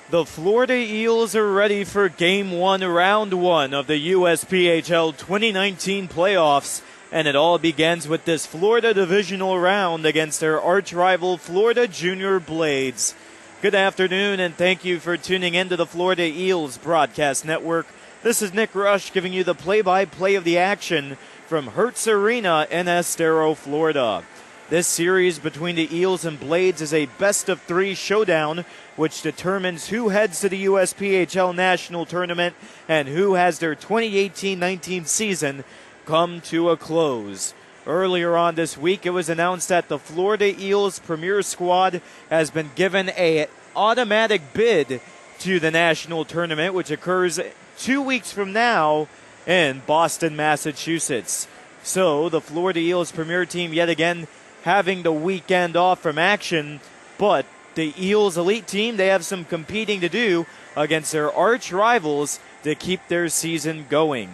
The Florida Eels are ready for Game 1, Round 1 of the USPHL 2019 playoffs, and it all begins with this Florida divisional round against their arch-rival Florida Junior Blades. Good afternoon, and thank you for tuning in to the Florida Eels Broadcast Network. This is Nick Rush giving you the play-by-play of the action from Hertz Arena in Estero, Florida. This series between the Eels and Blades is a best-of-3 showdown, which determines who heads to the USPHL National Tournament and who has their 2018-19 season come to a close. Earlier on this week, it was announced that the Florida Eels Premier Squad has been given an automatic bid to the National Tournament, which occurs 2 weeks from now in Boston, Massachusetts. So, the Florida Eels Premier Team yet again having the weekend off from action, but the Eels elite team, they have some competing to do against their arch rivals to keep their season going.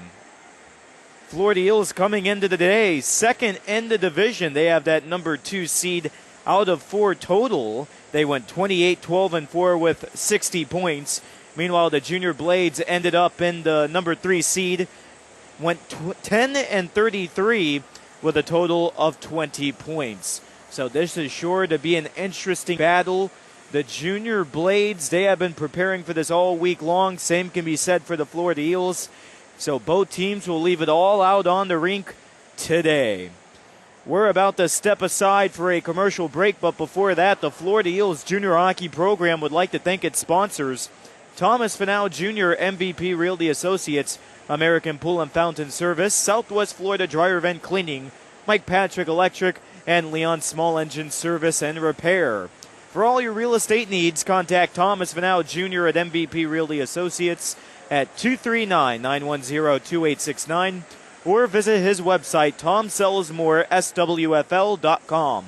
Florida Eels coming into the day second in the division. They have that number 2 seed out of 4 total. They went 28-12-4 with 60 points. Meanwhile, the Junior Blades ended up in the number 3 seed, went 10-33 with a total of 20 points. So this is sure to be an interesting battle. The Junior Blades, they have been preparing for this all week long. Same can be said for the Florida Eels. So both teams will leave it all out on the rink today. We're about to step aside for a commercial break, but before that, the Florida Eels Junior Hockey Program would like to thank its sponsors: Thomas Finau Jr., MVP Realty Associates, American Pool and Fountain Service, Southwest Florida Dryer Vent Cleaning, Mike Patrick Electric, and Leon Small Engine Service and Repair. For all your real estate needs, contact Thomas Finau Jr. at MVP Realty Associates at 239-910-2869 or visit his website, TomSellsMoreSWFL.com.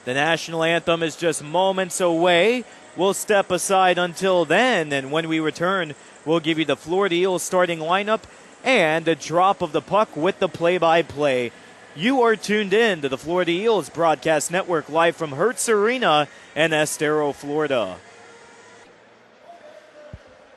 The national anthem is just moments away. We'll step aside until then, and when we return, we'll give you the Florida Eels starting lineup and a drop of the puck with the play-by-play. You are tuned in to the Florida Eels Broadcast Network live from Hertz Arena in Estero, Florida.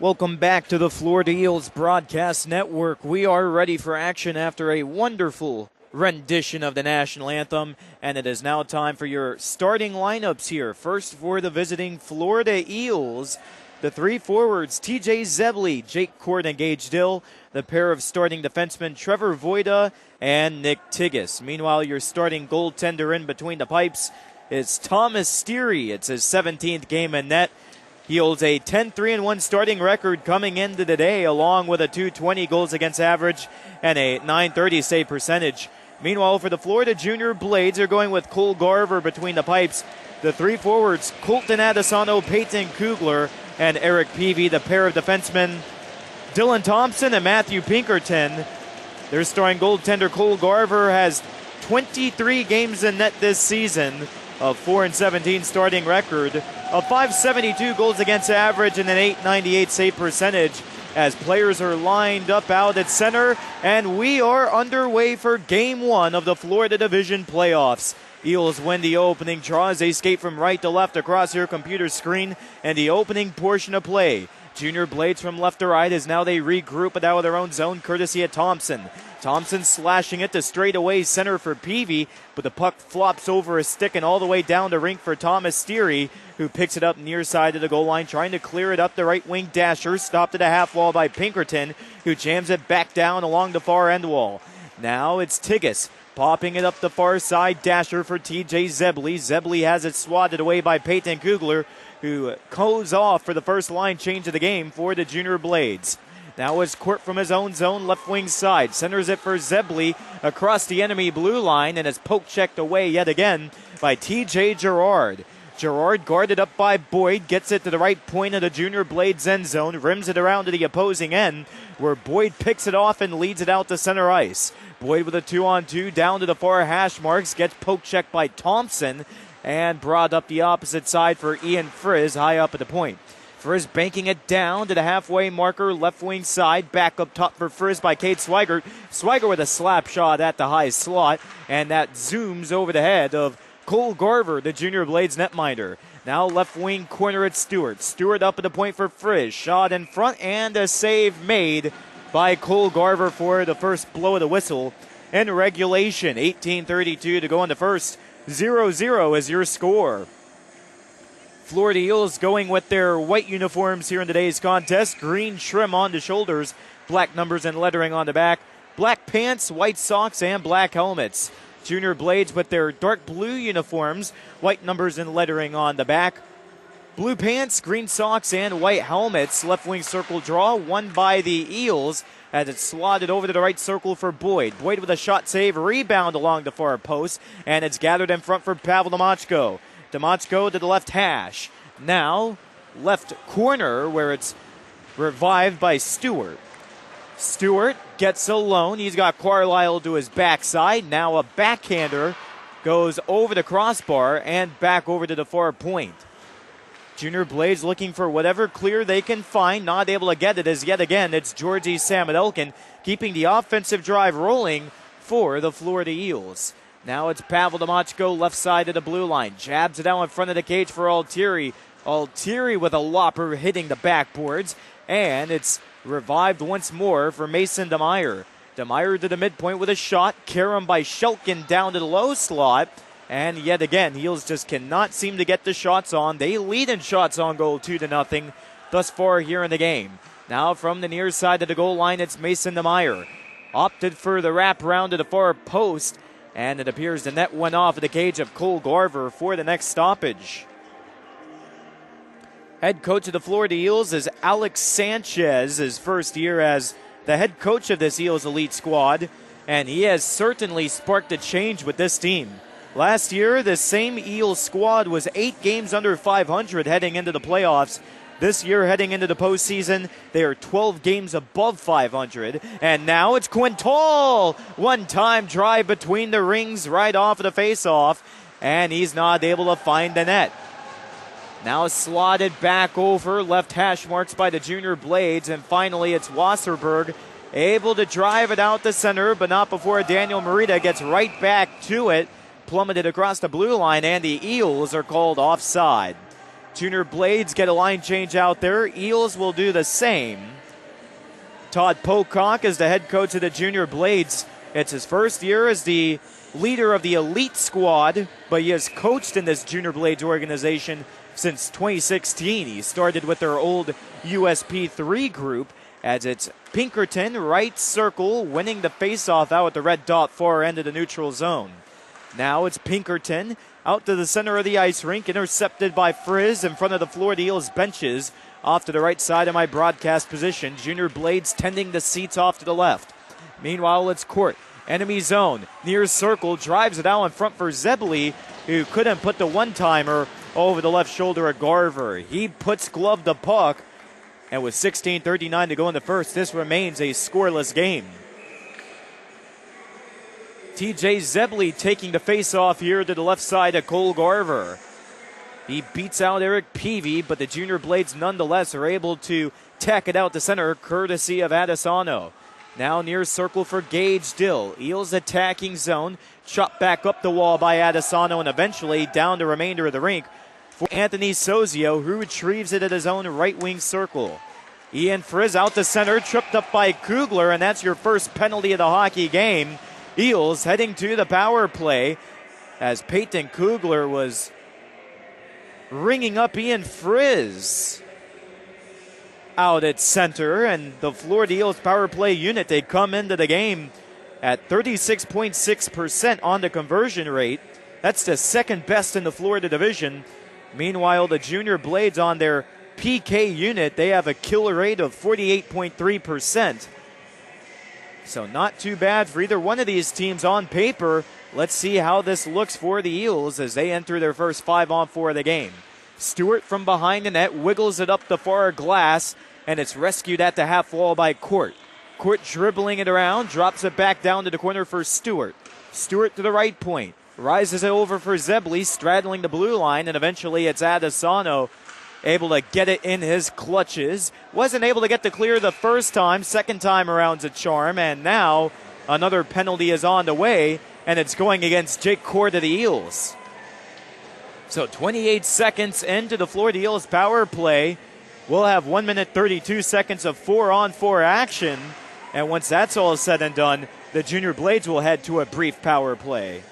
Welcome back to the Florida Eels Broadcast Network. We are ready for action after a wonderful rendition of the national anthem, and it is now time for your starting lineups here. First, for the visiting Florida Eels, the 3 forwards, TJ Zebley, Jake Court, and Gage Dill. The pair of starting defensemen, Trevor Voida and Nick Tigas. Meanwhile, your starting goaltender in between the pipes is Thomas Steary. It's his 17th game in net. He holds a 10-3-1 starting record coming into the day, along with a .220 goals against average and a .930 save percentage. Meanwhile, for the Florida Junior Blades, they're going with Cole Garver between the pipes. The 3 forwards, Colton Adesano, Peyton Kugler, and Eric Peavy. The pair of defensemen, Dylan Thompson and Matthew Pinkerton. Their starting goaltender, Cole Garver, has 23 games in net this season, a 4-17 starting record, a .572 goals against average, and an .898 save percentage, as players are lined up out at center, and we are underway for Game 1 of the Florida Division playoffs. Eels win the opening draw as they skate from right to left across your computer screen and the opening portion of play. Junior Blades from left to right as now they regroup it out of their own zone, courtesy of Thompson. Thompson slashing it to straightaway center for Peavy, but the puck flops over a stick and all the way down the rink for Thomas Steary, who picks it up near side of the goal line, trying to clear it up the right wing dasher, stopped at a half wall by Pinkerton, who jams it back down along the far end wall. Now it's Tigas popping it up the far side, dasher for TJ Zebley. Zebley has it swatted away by Peyton Kugler, who goes off for the first line change of the game for the Junior Blades. Now it's Court from his own zone, left wing side. Centers it for Zebley across the enemy blue line and is poke checked away yet again by TJ Gerard. Gerard guarded up by Boyd, gets it to the right point of the Junior Blades end zone, rims it around to the opposing end, where Boyd picks it off and leads it out to center ice. Boyd with a 2-on-2 down to the far hash marks, gets poke checked by Thompson, and brought up the opposite side for Ian Frizz high up at the point. Frizz banking it down to the halfway marker, left wing side, back up top for Frizz by Cade Swigert. Swigert with a slap shot at the high slot, and that zooms over the head of Cole Garver, the Junior Blades netminder. Now left wing corner at Stewart. Stewart up at the point for Frizz. Shot in front and a save made by Cole Garver for the first blow of the whistle in regulation. 18:32 to go in the first. 0-0 is your score. Florida Eels going with their white uniforms here in today's contest. Green trim on the shoulders, black numbers and lettering on the back, black pants, white socks, and black helmets. Junior Blades with their dark blue uniforms, white numbers and lettering on the back, blue pants, green socks, and white helmets. Left wing circle draw won by the Eels as it's slotted over to the right circle for Boyd. Boyd with a shot save, rebound along the far post, and it's gathered in front for Pavel Demachko. Demachko to the left hash. Now left corner where it's revived by Stewart. Stewart gets alone. He's got Carlisle to his backside. Now a backhander goes over the crossbar and back over to the far point. Junior Blades looking for whatever clear they can find. Not able to get it as yet again it's Georgie Samuelkin keeping the offensive drive rolling for the Florida Eels. Now it's Pavel Demachko left side of the blue line. Jabs it out in front of the cage for Altieri. Altieri with a lopper hitting the backboards. And it's revived once more for Mason DeMeyer. DeMeyer to the midpoint with a shot. Carom by Shelkin down to the low slot. And yet again, Eels just cannot seem to get the shots on. They lead in shots on goal 2-0 thus far here in the game. Now from the near side of the goal line, it's Mason DeMeyer. Opted for the wrap round to the far post. And it appears the net went off of the cage of Cole Garver for the next stoppage. Head coach of the Florida Eels is Alex Sanchez, his first year as the head coach of this Eels elite squad. And he has certainly sparked a change with this team. Last year, the same Eels squad was 8 games under 500 heading into the playoffs. This year, heading into the postseason, they are 12 games above 500. And now it's Quintal. One-time drive between the rings right off of the face-off. And he's not able to find the net. Now slotted back over, left hash marks by the Junior Blades. And finally, it's Wasserberg able to drive it out the center, but not before Daniel Morita gets right back to it. Plummeted across the blue line, and the Eels are called offside. Junior Blades get a line change out there. Eels will do the same. Todd Pocock is the head coach of the Junior Blades. It's his first year as the leader of the elite squad, but he has coached in this Junior Blades organization since 2016. He started with their old USP3 group as it's Pinkerton, right circle, winning the faceoff out at the red dot far end of the neutral zone. Now it's Pinkerton out to the center of the ice rink, intercepted by Frizz in front of the Florida Eels benches. Off to the right side of my broadcast position. Junior Blades tending the seats off to the left. Meanwhile, it's Court. Enemy zone. Near circle. Drives it out in front for Zebley, who couldn't put the one-timer over the left shoulder of Garver. He puts glove the puck. And with 16:39 to go in the first, this remains a scoreless game. TJ Zebley taking the face-off here to the left side of Cole Garver. He beats out Eric Peavy, but the Junior Blades nonetheless are able to tack it out the center, courtesy of Adesano. Now near circle for Gage Dill. Eels attacking zone. Chopped back up the wall by Adesano and eventually down the remainder of the rink for Anthony Sozio, who retrieves it at his own right wing circle. Ian Frizz out the center, tripped up by Kugler, and that's your first penalty of the hockey game. Eels heading to the power play as Peyton Kugler was ringing up Ian Frizz out at center. And the Florida Eels power play unit, they come into the game at 36.6% on the conversion rate. That's the second best in the Florida division. Meanwhile, the Junior Blades on their PK unit, they have a kill rate of 48.3%. So not too bad for either one of these teams on paper. Let's see how this looks for the Eels as they enter their first 5-on-4 of the game. Stewart from behind the net wiggles it up the far glass, and it's rescued at the half wall by Court. Court dribbling it around, drops it back down to the corner for Stewart. Stewart to the right point, rises it over for Zebley, straddling the blue line, and eventually it's Adesano able to get it in his clutches. Wasn't able to get the clear the first time. Second time around's a charm. And now another penalty is on the way, and it's going against Jake Court of the Eels. So 28 seconds into the Florida Eels power play. We'll have 1 minute 32 seconds of 4-on-4 action. And once that's all said and done, the Junior Blades will head to a brief power play.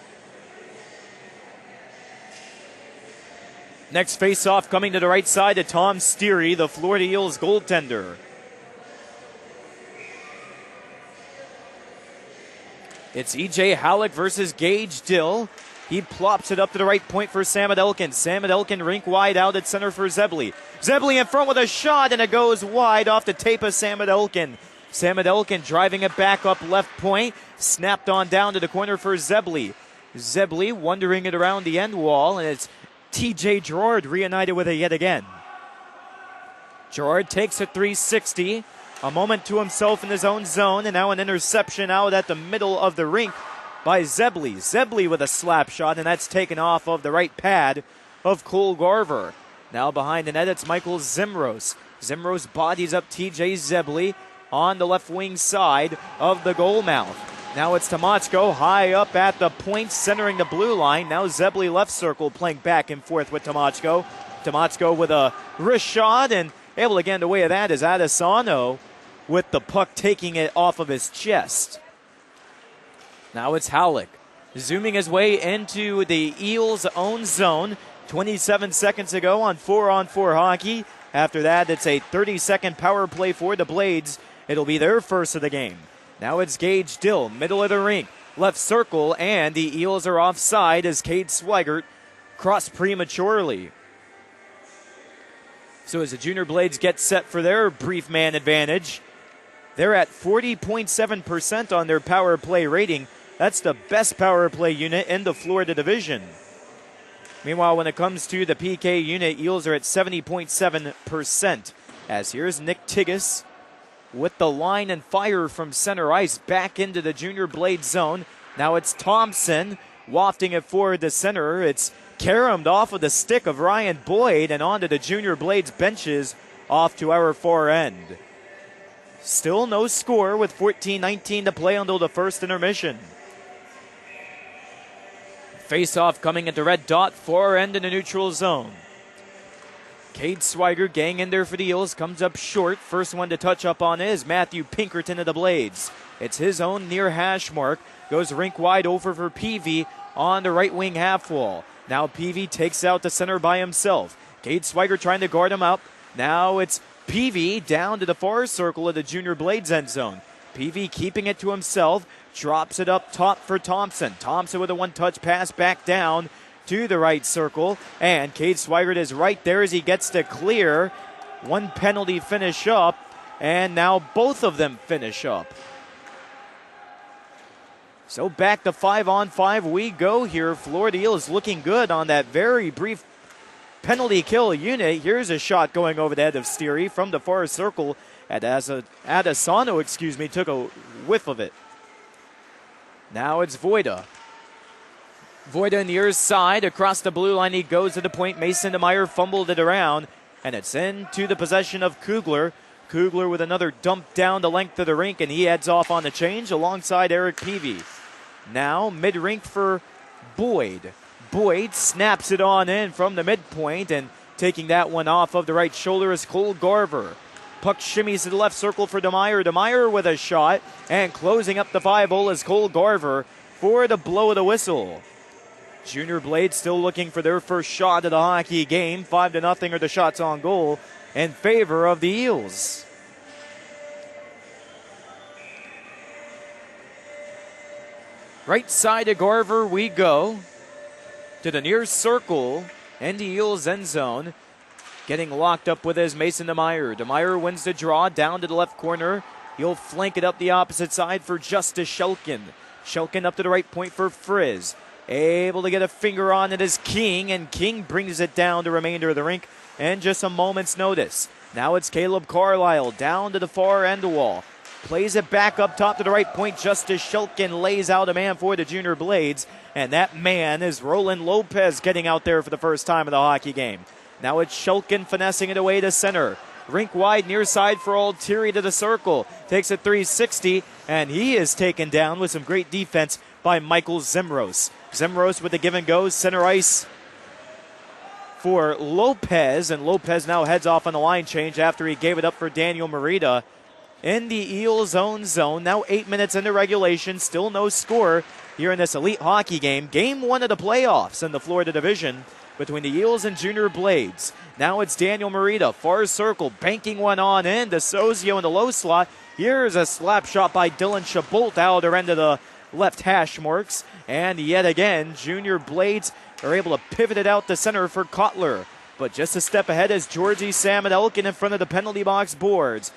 Next face-off coming to the right side to Tom Steary, the Florida Eels goaltender. It's E.J. Halleck versus Gage Dill. He plops it up to the right point for Samudelkin. Samudelkin rink wide out at center for Zebley. Zebley in front with a shot, and it goes wide off the tape of Samudelkin. Samudelkin driving it back up left point. Snapped on down to the corner for Zebley. Zebley wandering it around the end wall, and it's T.J. Gerard reunited with it yet again. Gerard takes a 360. A moment to himself in his own zone, and now an interception out at the middle of the rink by Zebley. Zebley with a slap shot, and that's taken off of the right pad of Cole Garver. Now behind the net, it's Michael Zimros. Zimros bodies up T.J. Zebley on the left wing side of the goal mouth. Now it's Tomatsko high up at the point, centering the blue line. Now Zebley left circle playing back and forth with Tomatsko. Tomatsko with a wrist shot, and able to get in the way of that is Adesano with the puck taking it off of his chest. Now it's Halleck zooming his way into the Eels' own zone. 27 seconds ago on 4-on-4 hockey. After that, it's a 30-second power play for the Blades. It'll be their first of the game. Now it's Gage Dill, middle of the rink, left circle, and the Eels are offside as Cade Swigert crossed prematurely. So as the Junior Blades get set for their brief man advantage, they're at 40.7% on their power play rating. That's the best power play unit in the Florida division. Meanwhile, when it comes to the PK unit, Eels are at 70.7%. As here's Nick Tigas with the line and fire from center ice back into the Junior Blades zone. Now it's Thompson wafting it forward to center. It's caromed off of the stick of Ryan Boyd and onto the Junior Blades benches off to our far end. Still no score with 14:19 to play until the first intermission. Face-off coming at the red dot, far end in the neutral zone. Cade Swigert getting in there for the Eels, comes up short. First one to touch up on is Matthew Pinkerton of the Blades. It's his own near hash mark. Goes rink wide over for Peavy on the right wing half wall. Now Peavy takes out the center by himself. Cade Swigert trying to guard him up. Now it's Peavy down to the far circle of the Junior Blades end zone. Peavy keeping it to himself. Drops it up top for Thompson. Thompson with a one-touch pass back down to the right circle. And Cade Swigert is right there as he gets to clear. One penalty finish up. And now both of them finish up. So back to 5-on-5 we go here. Florida Eels looking good on that very brief penalty kill unit. Here's a shot going over the head of Steary from the far circle. Adesano, took a whiff of it. Now it's Voida. Voida on the near side. Across the blue line he goes to the point. Mason DeMeyer fumbled it around. And it's into the possession of Kugler. Kugler with another dump down the length of the rink. And he heads off on the change alongside Eric Peavy. Now mid-rink for Boyd. Boyd snaps it on in from the midpoint. And taking that one off of the right shoulder is Cole Garver. Puck shimmies to the left circle for DeMeyer. DeMeyer with a shot. And closing up the 5-hole is Cole Garver for the blow of the whistle. Junior Blades still looking for their first shot of the hockey game. 5-0 are the shots on goal in favor of the Eels. Right side of Garver we go. To the near circle and the Eels end zone. Getting locked up with his Mason DeMeyer. DeMeyer wins the draw down to the left corner. He'll flank it up the opposite side for Justice Shelkin. Shelkin up to the right point for Frizz. Able to get a finger on it is King, and King brings it down the remainder of the rink in just a moment's notice. Now it's Caleb Carlisle down to the far end wall. Plays it back up top to the right point. Justice Shelkin lays out a man for the Junior Blades, and that man is Roland Lopez getting out there for the first time in the hockey game. Now it's Shelkin finessing it away to center. Rink wide near side for Altieri to the circle. Takes a 360, and he is taken down with some great defense by Michael Zimros. Zimros with the give and go, center ice for Lopez, and Lopez now heads off on the line change after he gave it up for Daniel Merida in the Eels' own zone. Now 8 minutes into regulation, still no score here in this elite hockey game. Game 1 of the playoffs in the Florida Division between the Eels and Junior Blades. Now it's Daniel Merida, far circle, banking one on in to Sozio in the low slot. Here's a slap shot by Dylan Shabolt out the end of the left hash marks. And yet again, Junior Blades are able to pivot it out to center for Kotler. But just a step ahead is Georgie Samuelkin in front of the penalty box boards.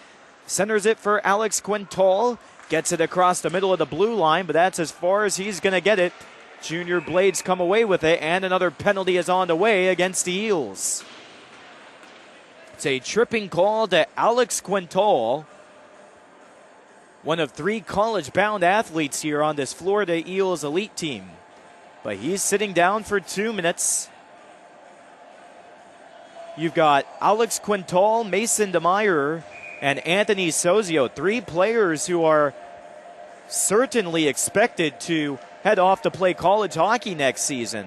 Centers it for Alex Quintal. Gets it across the middle of the blue line, but that's as far as he's going to get it. Junior Blades come away with it, and another penalty is on the way against the Eels. It's a tripping call to Alex Quintal, one of 3 college-bound athletes here on this Florida Eels elite team. But he's sitting down for 2 minutes. You've got Alex Quintal, Mason DeMeyer, and Anthony Sozio, 3 players who are certainly expected to head off to play college hockey next season.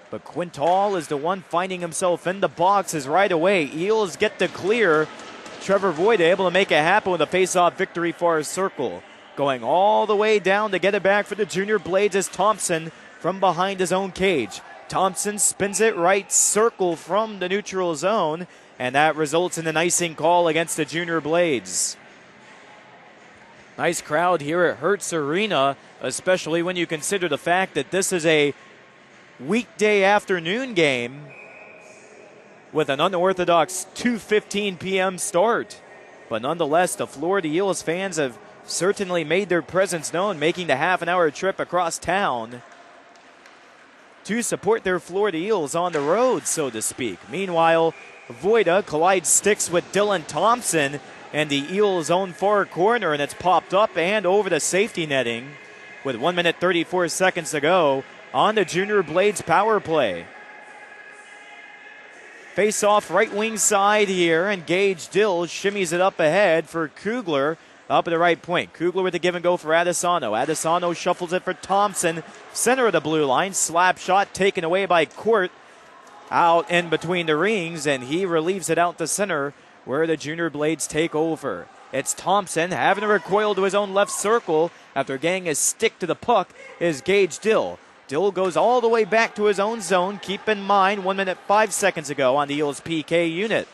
But Quintal is the one finding himself in the boxes right away. Eels get the clear. Trevor Voigt able to make it happen with a face-off victory far circle. Going all the way down to get it back for the Junior Blades is Thompson from behind his own cage. Thompson spins it right circle from the neutral zone, and that results in an icing call against the Junior Blades. Nice crowd here at Hertz Arena, especially when you consider the fact that this is a weekday afternoon game with an unorthodox 2:15 p.m. start. But nonetheless, the Florida Eels fans have certainly made their presence known, making the half-an-hour trip across town to support their Florida Eels on the road, so to speak. Meanwhile, Voida collides sticks with Dylan Thompson and the Eels' own far corner, and it's popped up and over the safety netting with 1 minute 34 seconds to go on the Junior Blades power play. Face off right wing side here, and Gage Dill shimmies it up ahead for Kugler up at the right point. Kugler with the give and go for Adesano. Adesano shuffles it for Thompson, center of the blue line. Slap shot taken away by Court out in between the rings, and he relieves it out to center where the Junior Blades take over. It's Thompson having to recoil to his own left circle after getting his stick to the puck is Gage Dill. Dill goes all the way back to his own zone. Keep in mind, 1 minute 5 seconds ago on the Eels PK unit.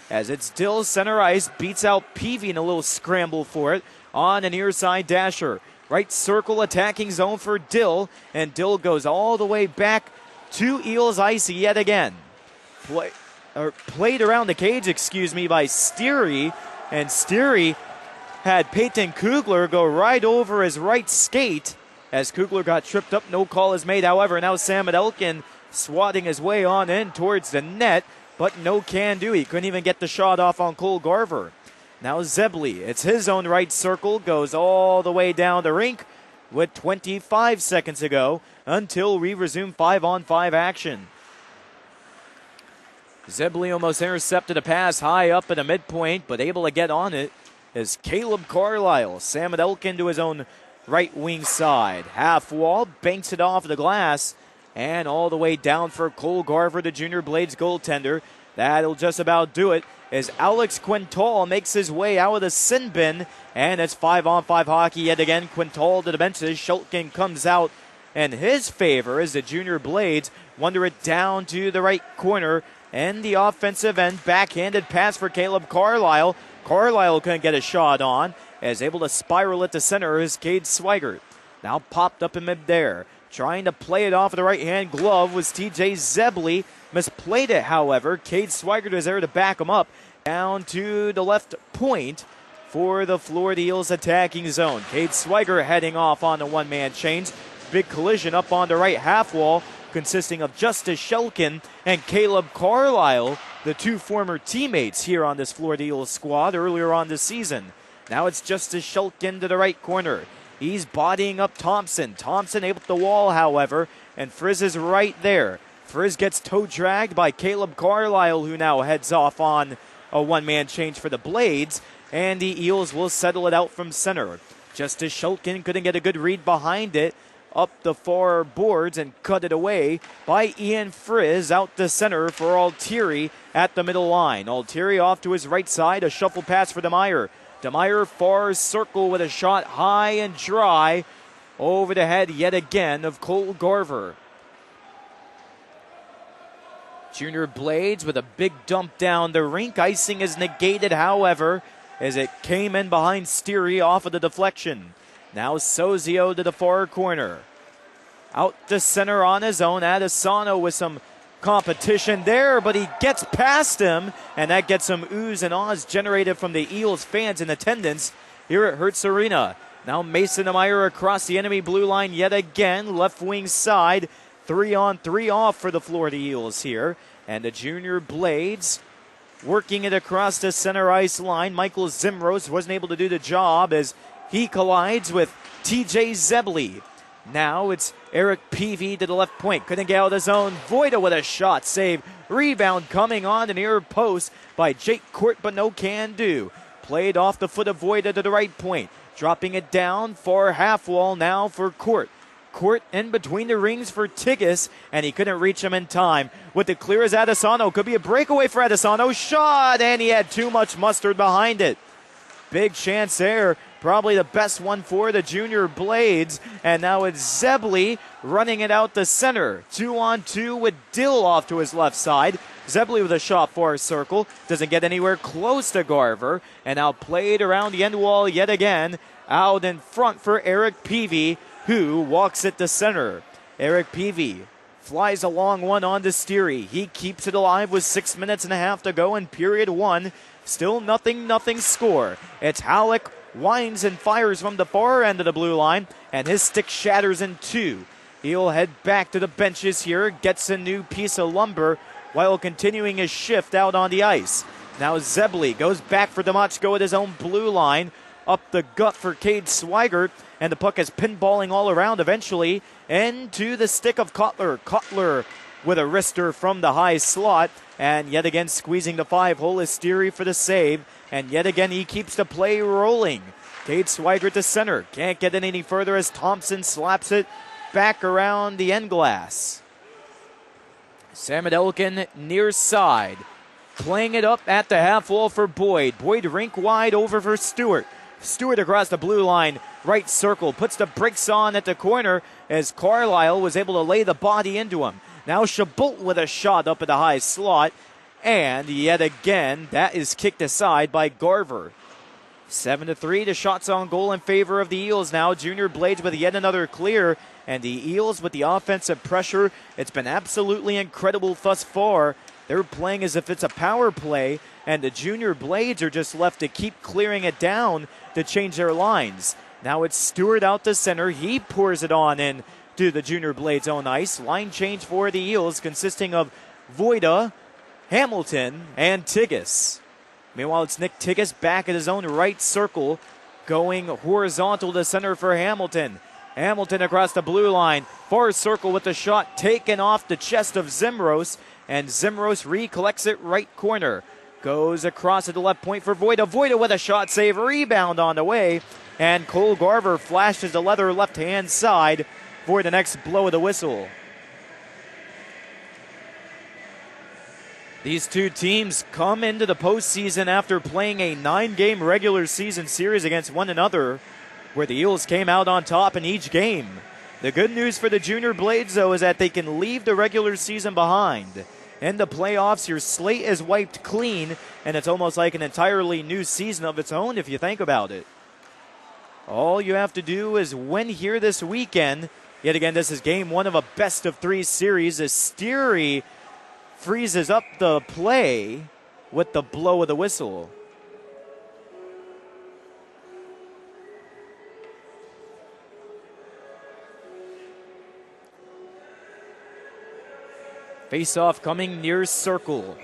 As it's Dill center ice, beats out Peavy in a little scramble for it on an near side dasher. Right circle attacking zone for Dill, and Dill goes all the way back to Eels ice yet again. Played around the cage, by Steery, and Steery had Peyton Kugler go right over his right skate as Kugler got tripped up. No call is made, however. Now Sam Elkin swatting his way on in towards the net, but no can do. He couldn't even get the shot off on Cole Garver. Now Zebley, it's his own right circle, goes all the way down the rink with 25 seconds to go until we resume 5-on-5 action. Zebley almost intercepted a pass high up at the midpoint, but able to get on it is Caleb Carlisle. Sam Elkin to his own right wing side. Half wall, banks it off the glass, and all the way down for Cole Garver, the Junior Blades goaltender. That'll just about do it as Alex Quintal makes his way out of the sin bin, and it's 5-on-5 hockey yet again. Quintal to the benches. Shulkin comes out in his favor as the Junior Blades wander it down to the right corner and the offensive end. Backhanded pass for Caleb Carlisle. Carlisle couldn't get a shot on, as able to spiral it to center is Cade Swigert. Now popped up in mid-there. Trying to play it off of the right-hand glove was TJ Zebley. Misplayed it, however. Cade Swigert is there to back him up. Down to the left point for the Florida Eels attacking zone. Cade Swigert heading off on the one-man chains. Big collision up on the right half wall, consisting of Justice Shelkin and Caleb Carlisle, the 2 former teammates here on this Florida Eels squad earlier on this season. Now it's Justice Shelkin to the right corner. He's bodying up Thompson. Thompson able to the wall, however, and Frizz is right there. Frizz gets toe dragged by Caleb Carlisle, who now heads off on a one-man change for the Blades, and the Eels will settle it out from center. Justice Shulkin couldn't get a good read behind it, up the far boards and cut it away by Ian Frizz out to center for Altieri at the middle line. Altieri off to his right side, a shuffle pass for DeMeyer. DeMeyer far circle with a shot high and dry over the head yet again of Cole Garver. Junior Blades with a big dump down the rink. Icing is negated, however, as it came in behind Steary off of the deflection. Now Sozio to the far corner. Out to center on his own. Adesano with some competition there, but he gets past him, and that gets some oohs and ahs generated from the Eels fans in attendance here at Hertz Arena. Now Mason DeMeyer across the enemy blue line yet again, left wing side. 3-on-3 off for the Florida Eels here. And the Junior Blades working it across the center ice line. Michael Zimros wasn't able to do the job as he collides with TJ Zebley. Now it's Eric Peavy to the left point. Couldn't get out of his own. Voida with a shot save. Rebound coming on the near post by Jake Court, but no can do. Played off the foot of Voida to the right point. Dropping it down far half wall now for Court. Court in between the rings for Tigges, and he couldn't reach him in time. With the clear as Adesano. Could be a breakaway for Adesano. Shot, and he had too much mustard behind it. Big chance there. Probably the best one for the Junior Blades. And now it's Zebley running it out the center. 2-on-2 with Dill off to his left side. Zebley with a shot far circle. Doesn't get anywhere close to Garver. And now played around the end wall yet again. Out in front for Eric Peavy, who walks it to center. Eric Peavy flies a long one on to Steary. He keeps it alive with 6 minutes and a half to go in period one. Still nothing score. It's Halleck, winds and fires from the far end of the blue line, and his stick shatters in two. He'll head back to the benches here, gets a new piece of lumber while continuing his shift out on the ice. Now Zebley goes back for Demotchko at his own blue line. Up the gut for Cade Swigert, and the puck is pinballing all around eventually into the stick of Cutler. Cutler with a wrister from the high slot, and yet again squeezing the 5-hole is Steary for the save, and yet again he keeps the play rolling. Cade Swigert to center, can't get it any further as Thompson slaps it back around the end glass. Sam Elkin near side, playing it up at the half wall for Boyd. Boyd rink wide over for Stewart. Stewart across the blue line, right circle, puts the brakes on at the corner as Carlisle was able to lay the body into him. Now Chabot with a shot up at the high slot, and yet again, that is kicked aside by Garver. 7-3, the shots on goal in favor of the Eels now. Junior Blades with yet another clear, and the Eels with the offensive pressure. It's been absolutely incredible thus far. They're playing as if it's a power play, and the Junior Blades are just left to keep clearing it down to change their lines. Now it's Stewart out to center. He pours it on in to the Junior Blades own ice. Line change for the Eels consisting of Voida, Hamilton, and Tigges. Meanwhile, it's Nick Tigges back at his own right circle, going horizontal to center for Hamilton. Hamilton across the blue line, far circle with the shot taken off the chest of Zimros, and Zimros recollects it right corner. Goes across to the left point for Voida. Voida with a shot save, rebound on the way, and Cole Garver flashes the leather left-hand side for the next blow of the whistle. These two teams come into the postseason after playing a 9-game regular season series against one another, where the Eels came out on top in each game. The good news for the Junior Blades, though, is that they can leave the regular season behind. In the playoffs, your slate is wiped clean, and it's almost like an entirely new season of its own if you think about it. All you have to do is win here this weekend. Yet again, this is game one of a best-of-3 series as Steary freezes up the play with the blow of the whistle. Face-off coming near circle.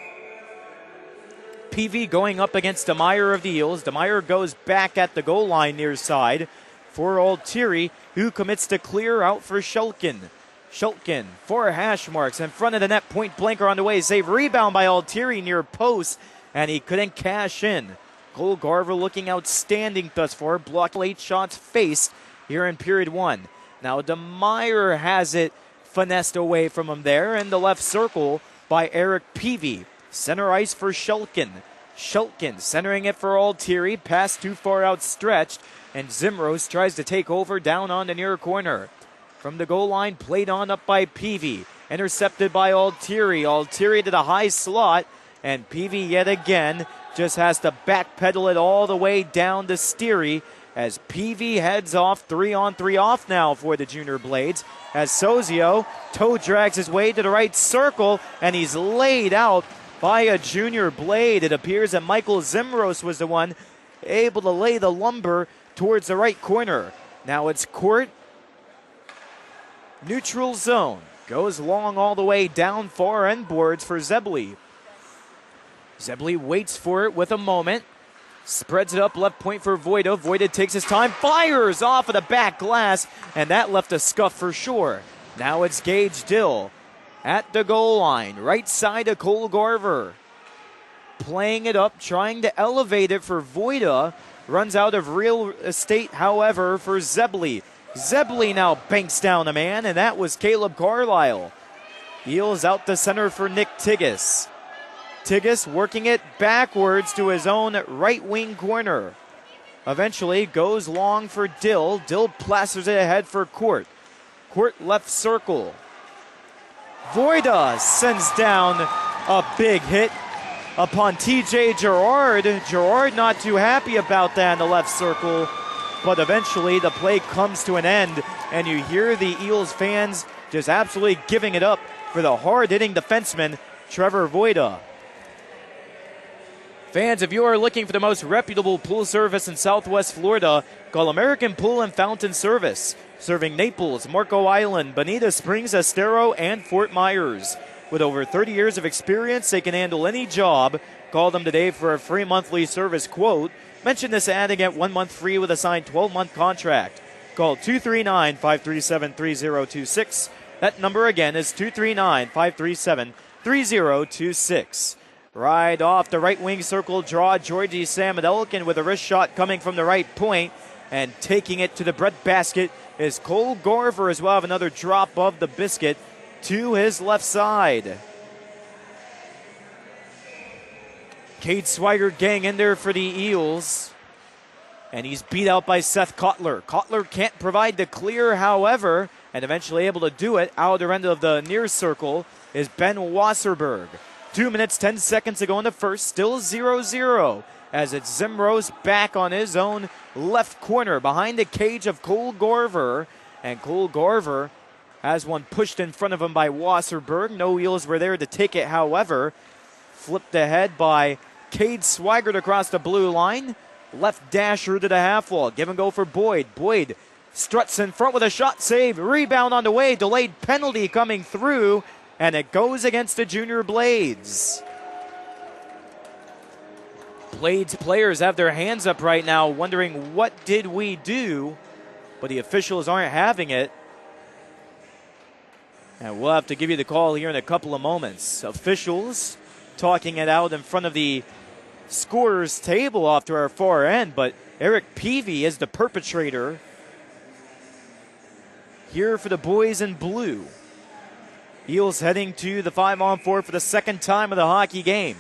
PV going up against DeMeyer of the Eels. DeMeyer goes back at the goal line near side for Altieri, who commits to clear out for Shulkin. Shulkin, 4 hash marks in front of the net, point blanker on the way. Save, rebound by Altieri near post, and he couldn't cash in. Cole Garver looking outstanding thus far. Blocked 8 shots faced here in period one. Now DeMeyer has it finessed away from him there in the left circle by Eric Peavy. Center ice for Shulkin. Shulkin centering it for Altieri. Pass too far outstretched, and Zimros tries to take over down on the near corner. From the goal line, played on up by Peavy. Intercepted by Altieri. Altieri to the high slot, and Peavy yet again just has to backpedal it all the way down to Steery as Peavy heads off. 3-on-3 off now for the Junior Blades as Sozio toe drags his way to the right circle, and he's laid out by a Junior Blade. It appears that Michael Zimros was the one able to lay the lumber towards the right corner. Now it's Court, neutral zone. Goes long all the way down far end boards for Zebley. Zebley waits for it with a moment. Spreads it up left point for Voida. Voida takes his time, fires off of the back glass, and that left a scuff for sure. Now it's Gage Dill at the goal line, right side of Cole Garver. Playing it up, trying to elevate it for Voida. Runs out of real estate, however, for Zebley. Zebley now banks down a man, and that was Caleb Carlisle. Eels out the center for Nick Tigges. Tigges working it backwards to his own right wing corner. Eventually goes long for Dill. Dill plasters it ahead for Court. Court left circle. Voida sends down a big hit upon TJ Gerard. Gerard not too happy about that in the left circle, but eventually the play comes to an end, and you hear the Eels fans just absolutely giving it up for the hard-hitting defenseman, Trevor Voida. Fans, if you are looking for the most reputable pool service in Southwest Florida, call American Pool and Fountain Service, serving Naples, Marco Island, Bonita Springs, Estero, and Fort Myers. With over 30 years of experience, they can handle any job. Call them today for a free monthly service quote. Mention this ad and get 1 month free with a signed 12-month contract. Call 239-537-3026. That number again is 239-537-3026. Right off the right wing circle draw, Georgie Samudelkin with a wrist shot coming from the right point, and taking it to the breadbasket is Cole Garver as well. Have another drop of the biscuit to his left side. Cade Swigert getting in there for the Eels, and he's beat out by Seth Kotler. Kotler can't provide the clear, however, and eventually able to do it. Outer end of the near circle is Ben Wasserberg. 2 minutes, 10 seconds to go in the first. Still 0-0 as it's Zimros back on his own left corner behind the cage of Cole Garver. And Cole Garver has one pushed in front of him by Wasserberg. No Eels were there to take it, however. Flipped ahead by Cade Swigert across the blue line. Left dasher to the half wall. Give and go for Boyd. Boyd struts in front with a shot save. Rebound on the way. Delayed penalty coming through. And it goes against the Junior Blades. Blades players have their hands up right now, wondering what did we do, but the officials aren't having it. And we'll have to give you the call here in a couple of moments. Officials talking it out in front of the scorer's table off to our far end, but Eric Peavy is the perpetrator here for the boys in blue. Eels heading to the 5-on-4 for the second time of the hockey game.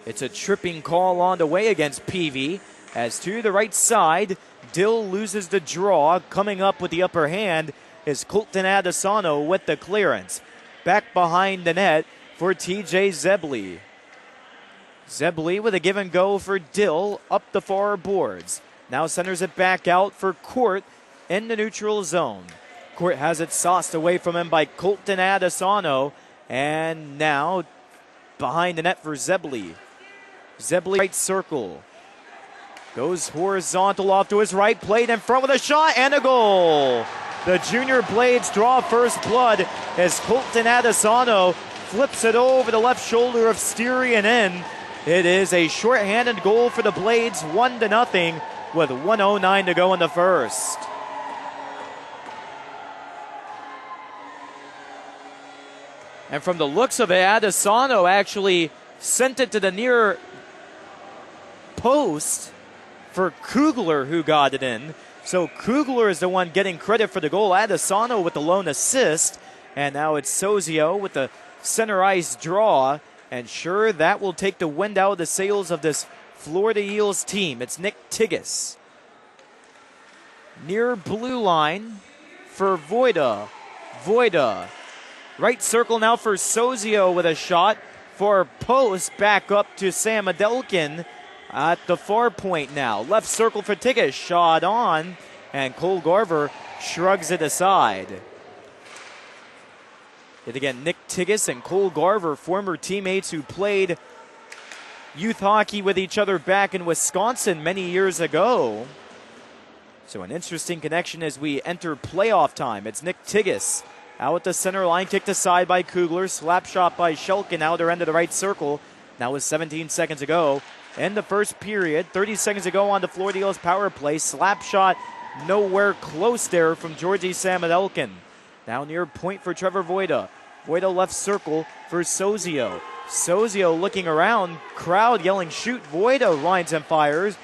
It's a tripping call on the way against Peavy, as to the right side, Dill loses the draw. Coming up with the upper hand is Colton Adesano with the clearance. Back behind the net for TJ Zebley. Zebley with a give and go for Dill up the far boards. Now centers it back out for Court in the neutral zone. Court has it sauced away from him by Colton Adesano. And now behind the net for Zebley. Zebley right circle. Goes horizontal off to his right. Played in front with a shot and a goal. The Junior Blades draw first blood as Colton Adesano flips it over the left shoulder of Steery and in. It is a shorthanded goal for the Blades, 1-0 with 1:09 to go in the first. And from the looks of it, Adesano actually sent it to the near post for Kugler, who got it in. So Kugler is the one getting credit for the goal. Adesano with the lone assist. And now it's Sozio with the center ice draw. And sure, that will take the wind out of the sails of this Florida Eels team. It's Nick Tigges. Near blue line for Voida. Voida. Right circle now for Sozio with a shot for post. Back up to Sam Adelkin at the far point now. Left circle for Tigges. Shot on. And Cole Garver shrugs it aside. Yet again, Nick Tigges and Cole Garver, former teammates who played youth hockey with each other back in Wisconsin many years ago. So an interesting connection as we enter playoff time. It's Nick Tigges out at the center line, kicked aside by Kugler, slap shot by Shelkin, outer end of the right circle. Now with 17 seconds to go in the first period, 30 seconds to go on the Florida Eels power play. Slap shot nowhere close there from Georgi Samadelkin. Now near point for Trevor Voida. Voida left circle for Sozio. Sozio looking around, crowd yelling shoot. Voida lines and fires,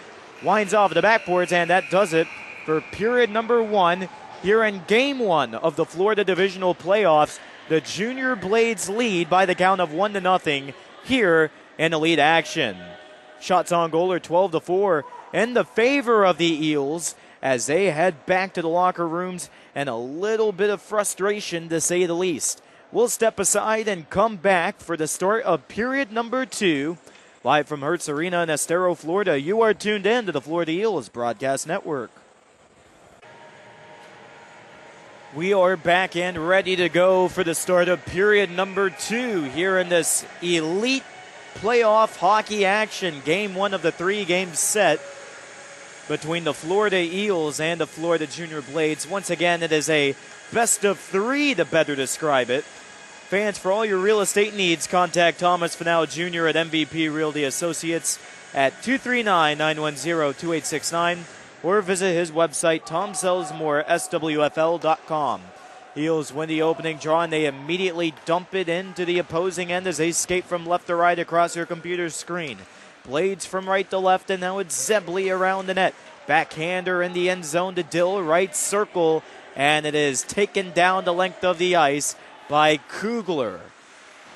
winds off the backboards, and that does it for period number 1 here in game 1 of the Florida Divisional Playoffs. The Junior Blades lead by the count of 1-0 here in elite action. Shots on goal are 12-4 in the favor of the Eels as they head back to the locker rooms, and a little bit of frustration to say the least. We'll step aside and come back for the start of period number 2. Live from Hertz Arena in Estero, Florida, you are tuned in to the Florida Eels Broadcast Network. We are back and ready to go for the start of period number 2 here in this elite playoff hockey action. Game 1 of the 3-game set between the Florida Eels and the Florida Junior Blades. Once again, it is a best of 3 to better describe it. Fans, for all your real estate needs, contact Thomas Fennell Jr. at MVP Realty Associates at 239-910-2869 or visit his website, TomSellsMoreSWFL.com. Eels win the opening draw, and they immediately dump it into the opposing end as they skate from left to right across your computer screen. Blades from right to left, and now it's Zebley around the net. Backhander in the end zone to Dill, right circle, and it is taken down the length of the ice by Kugler.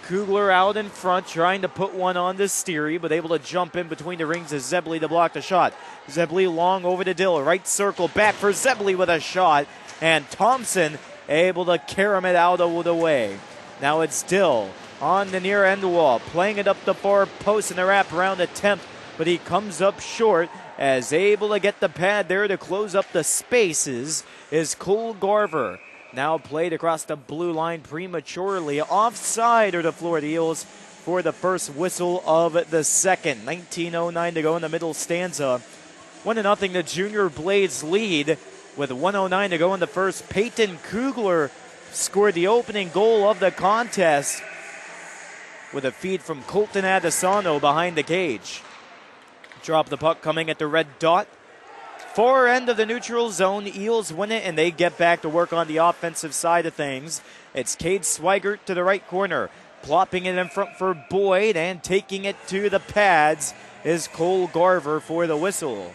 Kugler out in front, trying to put one on the Steery, but able to jump in between the rings as Zebley to block the shot. Zebley long over to Dill, right circle, back for Zebley with a shot, and Thompson able to carom it out of the way. Now it's Dill on the near end wall, playing it up the far post in the wraparound attempt, but he comes up short as able to get the pad there to close up the spaces is Cole Garver. Now played across the blue line prematurely. Offside are the Florida Eels for the first whistle of the second. 19:09 to go in the middle stanza. 1-0 the Junior Blades lead with 1:09 to go in the first. Peyton Kugler scored the opening goal of the contest with a feed from Colton Adesano behind the cage. Drop the puck coming at the red dot. Far end of the neutral zone. Eels win it, and they get back to work on the offensive side of things. It's Cade Swigert to the right corner. Plopping it in front for Boyd, and taking it to the pads is Cole Garver for the whistle.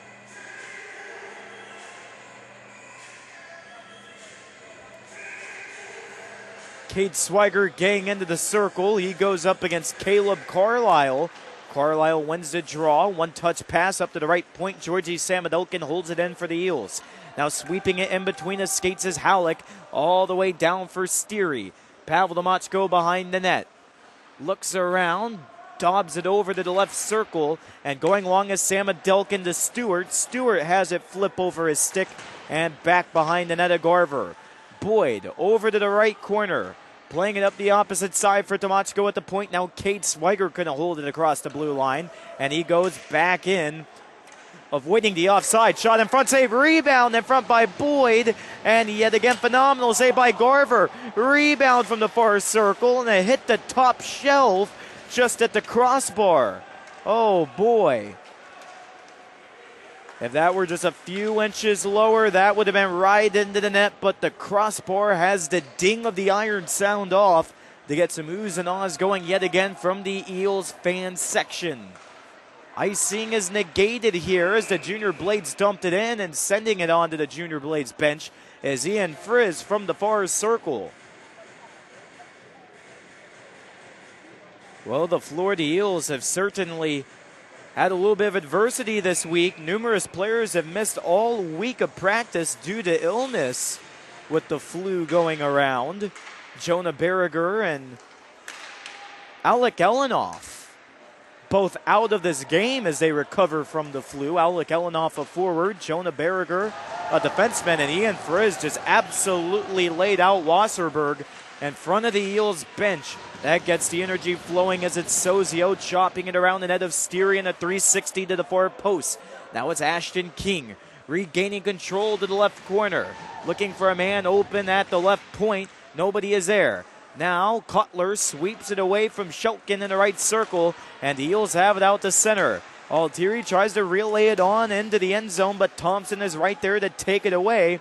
Cade Swigert getting into the circle. He goes up against Caleb Carlisle. Carlisle wins the draw. One-touch pass up to the right point. Georgi Samadelkin holds it in for the Eels. Now sweeping it in between his skates is Halleck. All the way down for Steery. Pavel Demotchko behind the net. Looks around. Dobs it over to the left circle. And going long is Samadelkin to Stewart. Stewart has it flip over his stick. And back behind the net of Garver. Boyd over to the right corner. Playing it up the opposite side for Demotchko at the point. Now Cade Swigert couldn't hold it across the blue line. And he goes back in, avoiding the offside. Shot in front, save, rebound in front by Boyd. And yet again, phenomenal save by Garver. Rebound from the far circle, and it hit the top shelf just at the crossbar. Oh boy. If that were just a few inches lower, that would have been right into the net, but the crossbar has the ding of the iron sound off to get some oohs and ahs going yet again from the Eels fan section. Icing is negated here as the Junior Blades dumped it in, and sending it onto the Junior Blades bench is Ian Frizz from the far circle. Well, the Florida Eels have certainly had a little bit of adversity this week. Numerous players have missed all week of practice due to illness with the flu going around. Jonah Berriger and Alec Elenoff both out of this game as they recover from the flu. Alec Elenoff a forward, Jonah Berriger a defenseman, and Ian Frizz just absolutely laid out Wasserberg in front of the Eels bench. That gets the energy flowing as it's Sozio chopping it around the net of Styrian, a 360 to the far post. Now it's Ashton King regaining control to the left corner, looking for a man open at the left point. Nobody is there. Now Cutler sweeps it away from Shelkin in the right circle, and the Eels have it out to center. Altieri tries to relay it on into the end zone, but Thompson is right there to take it away,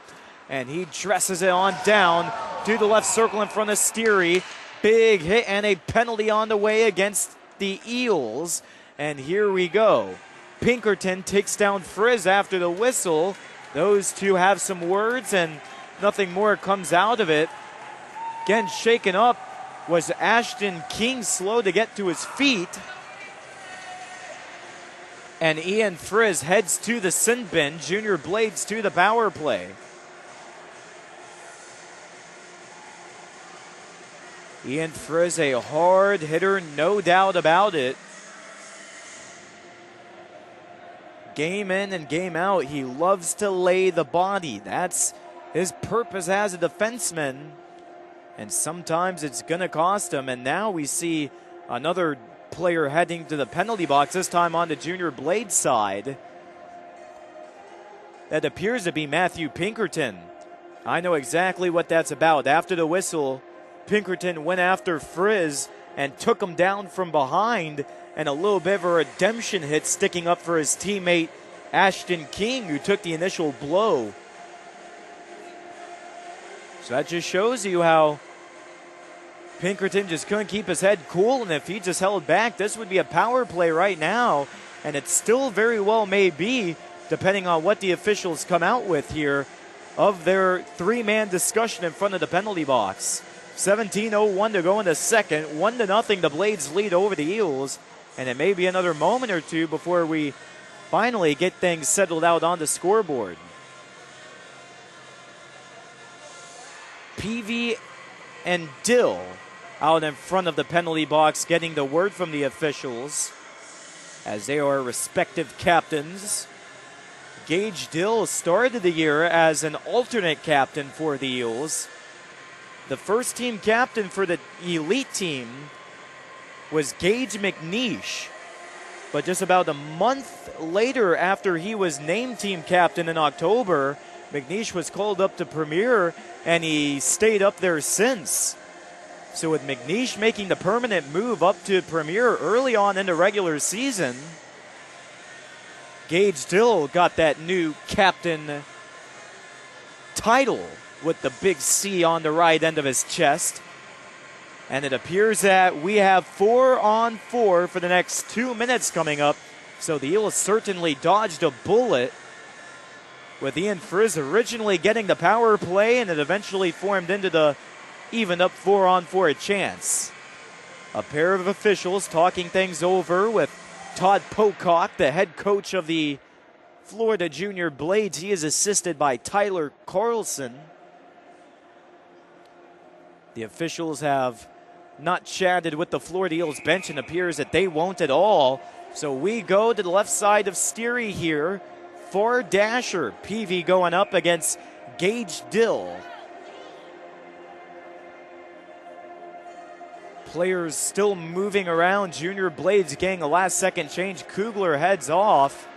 and he dresses it on down to the left circle in front of Styrie. Big hit and a penalty on the way against the Eels. And here we go. Pinkerton takes down Frizz after the whistle. Those two have some words and nothing more comes out of it. Again, shaken up was Ashton King, slow to get to his feet. And Ian Frizz heads to the sin bin. Junior Blades to the power play. Ian Frizz, a hard hitter, no doubt about it. Game in and game out, he loves to lay the body. That's his purpose as a defenseman. And sometimes it's going to cost him. And now we see another player heading to the penalty box, this time on the Junior Blade side. That appears to be Matthew Pinkerton. I know exactly what that's about. After the whistle, Pinkerton went after Frizz and took him down from behind, and a little bit of a redemption hit sticking up for his teammate Ashton King, who took the initial blow. So that just shows you how Pinkerton just couldn't keep his head cool, and if he just held back, this would be a power play right now, and it still very well may be, depending on what the officials come out with here, of their three-man discussion in front of the penalty box. 17:01 to go in the second. 1-0 the Blades lead over the Eels. And it may be another moment or two before we finally get things settled out on the scoreboard. Peavy and Dill out in front of the penalty box getting the word from the officials as they are respective captains. Gage Dill started the year as an alternate captain for the Eels. The first team captain for the elite team was Gage McNeish. But just about a month later, after he was named team captain in October, McNeish was called up to Premier, and he stayed up there since. So with McNeish making the permanent move up to Premier early on in the regular season, Gage Dill got that new captain title with the big C on the right end of his chest. And it appears that we have 4-on-4 for the next 2 minutes coming up. So the Eels certainly dodged a bullet with Ian Frizz originally getting the power play, and it eventually formed into the even up 4-on-4 chance. A pair of officials talking things over with Todd Pocock, the head coach of the Florida Junior Blades. He is assisted by Tyler Carlson. The officials have not chatted with the Florida Eels bench, and appears that they won't at all. So we go to the left side of Styrie here for Dasher. Peavy going up against Gage Dill. Players still moving around. Junior Blades getting a last-second change. Kugler heads off,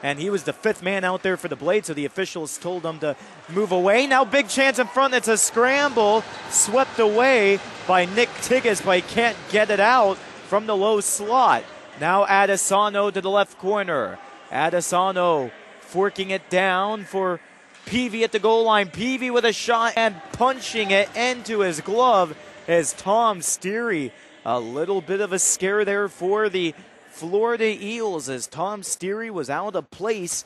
and he was the fifth man out there for the Blades, so the officials told him to move away. Now big chance in front. It's a scramble. Swept away by Nick Tigas, but he can't get it out from the low slot. Now Adesano to the left corner. Adesano forking it down for Peavy at the goal line. Peavy with a shot and punching it into his glove as Tom Styrie. A little bit of a scare there for the Florida Eels as Tom Steary was out of place.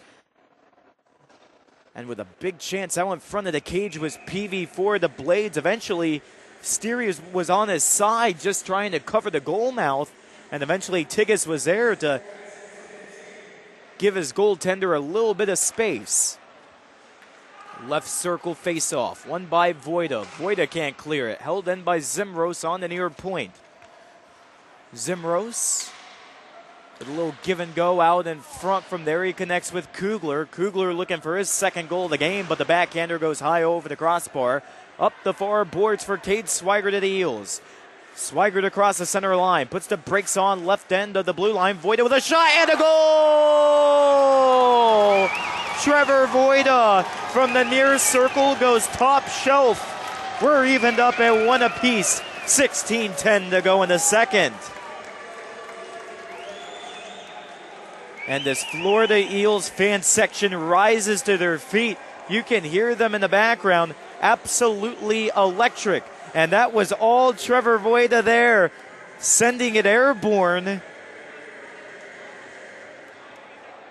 And with a big chance out in front of the cage was PV for the Blades. Eventually, Steary was on his side just trying to cover the goal mouth. And eventually Tigges was there to give his goaltender a little bit of space. Left circle face-off, won by Voida. Voida can't clear it. Held in by Zimros on the near point. Zimros with a little give and go out in front. From there he connects with Kugler. Kugler looking for his second goal of the game, but the backhander goes high over the crossbar. Up the far boards for Cade Swigert of the Eels. Swigert across the center line, puts the brakes on left end of the blue line. Voida with a shot and a goal! Trevor Voida from the near circle goes top shelf. We're evened up at 1 apiece. 16-10 to go in the second. And this Florida Eels fan section rises to their feet. You can hear them in the background. Absolutely electric. And that was all Trevor Voida there, sending it airborne.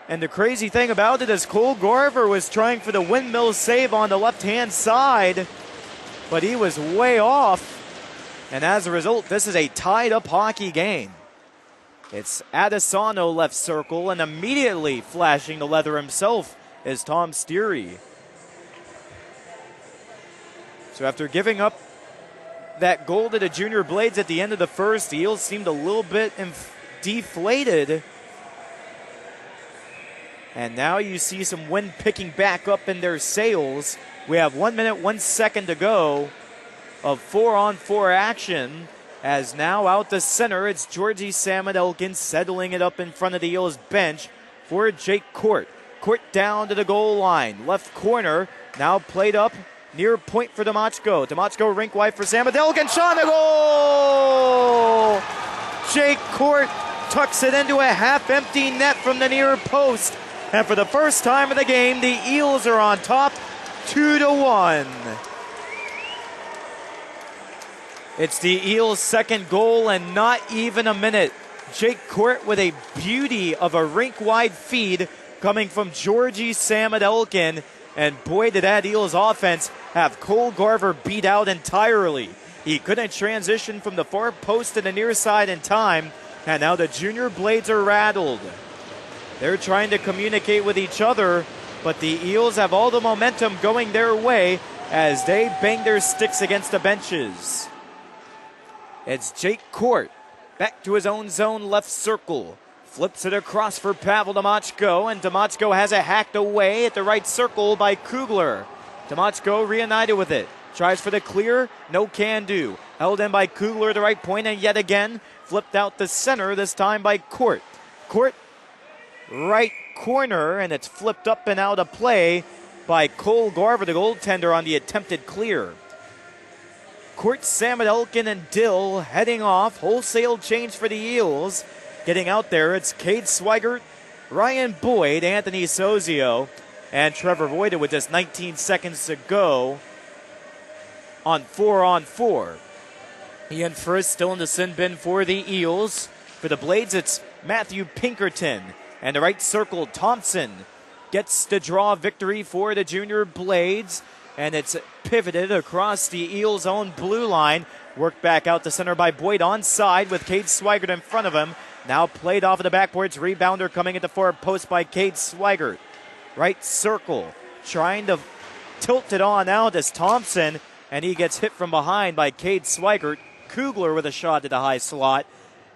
And the crazy thing about it is Cole Garver was trying for the windmill save on the left-hand side, but he was way off. And as a result, this is a tied-up hockey game. It's Adesano left circle, and immediately flashing the leather himself is Tom Steary. So after giving up that goal to the Junior Blades at the end of the first, the Eels seemed a little bit deflated. And now you see some wind picking back up in their sails. We have 1 minute, 1 second to go of 4-on-4 action. As now out the center, it's Georgie Samudelkin settling it up in front of the Eels bench for Jake Court. Court down to the goal line. Left corner, now played up near point for Demachko. Demachko rink wide for Samudelkin. Shot and a goal! Jake Court tucks it into a half-empty net from the near post. And for the first time of the game, the Eels are on top 2-1. It's the Eels' second goal and not even a minute. Jake Court with a beauty of a rink-wide feed coming from Georgie Samudelkin. And boy, did that Eels offense have Cole Garver beat out entirely. He couldn't transition from the far post to the near side in time. And now the Junior Blades are rattled. They're trying to communicate with each other, but the Eels have all the momentum going their way as they bang their sticks against the benches. It's Jake Court back to his own zone left circle. Flips it across for Pavel Demachko, and Demachko has it hacked away at the right circle by Kugler. Demachko reunited with it. Tries for the clear, no can do. Held in by Kugler at the right point, and yet again flipped out the center, this time by Court. Court, right corner, and it's flipped up and out of play by Cole Garver, the goaltender, on the attempted clear. Court, Samudelkin, and Dill heading off. Wholesale change for the Eels. Getting out there, it's Cade Swigert, Ryan Boyd, Anthony Sozio, and Trevor Voida with just 19 seconds to go on 4-on-4. Ian First still in the sin bin for the Eels. For the Blades, it's Matthew Pinkerton. And the right circle, Thompson gets the draw victory for the Junior Blades. And it's pivoted across the Eels' own blue line. Worked back out the center by Boyd onside with Cade Swigert in front of him. Now played off of the backboards. Rebounder coming at the far post by Cade Swigert. Right circle. Trying to tilt it on out as Thompson. And he gets hit from behind by Cade Swigert. Kugler with a shot to the high slot.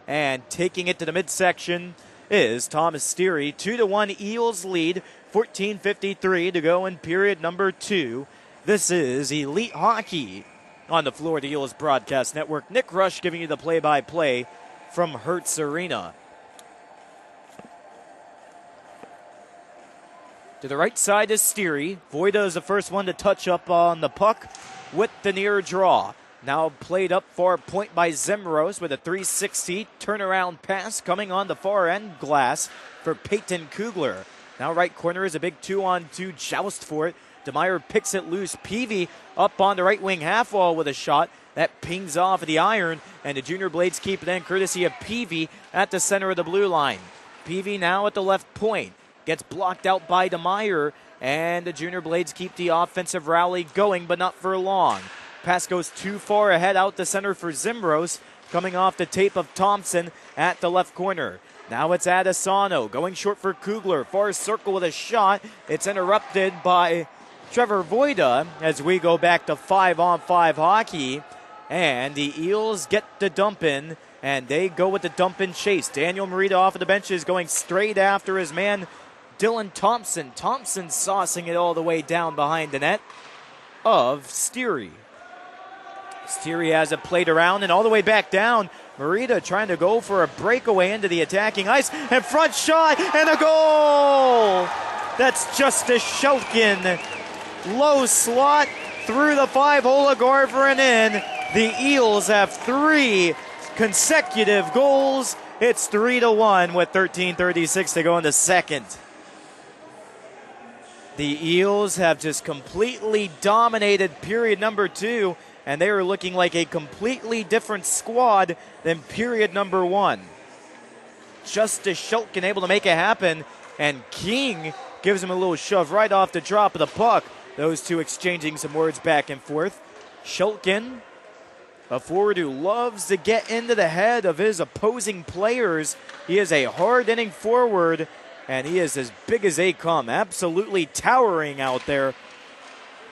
And taking it to the midsection is Thomas Steary. 2-1 Eels lead. 14:53 to go in period number 2. This is Elite Hockey on the Florida Eels Broadcast Network. Nick Rush giving you the play-by-play from Hertz Arena. To the right side is Steary. Voida is the first one to touch up on the puck with the near draw. Now played up far point by Zimros with a 360 turnaround pass coming on the far end glass for Peyton Kugler. Now right corner is a big 2-on-2 joust for it DeMeyer picks it loose. Peavy up on the right wing half wall with a shot. That pings off the iron, and the Junior Blades keep it in courtesy of Peavy at the center of the blue line. Peavy now at the left point. Gets blocked out by DeMeyer, and the Junior Blades keep the offensive rally going, but not for long. Pass goes too far ahead out the center for Zimbros, coming off the tape of Thompson at the left corner. Now it's Adesano going short for Kugler. Far circle with a shot. It's interrupted by Trevor Voida as we go back to 5-on-5 hockey. And the Eels get the dump in, and they go with the dump in chase. Daniel Morita off of the benches going straight after his man, Dylan Thompson. Thompson saucing it all the way down behind the net of Steary. Steary has it played around and all the way back down. Morita trying to go for a breakaway into the attacking ice. And front shot and a goal! That's Justice Shulkin. Low slot through the 5-hole of Garver and in. The Eels have 3 consecutive goals. It's 3-1 with 13:36 to go in the second. The Eels have just completely dominated period number 2, and they are looking like a completely different squad than period number 1. Justice Shulkin able to make it happen, and King gives him a little shove right off the drop of the puck. Those two exchanging some words back and forth. Shulkin, a forward who loves to get into the head of his opposing players. He is a hard-hitting forward, and he is as big as they come, absolutely towering out there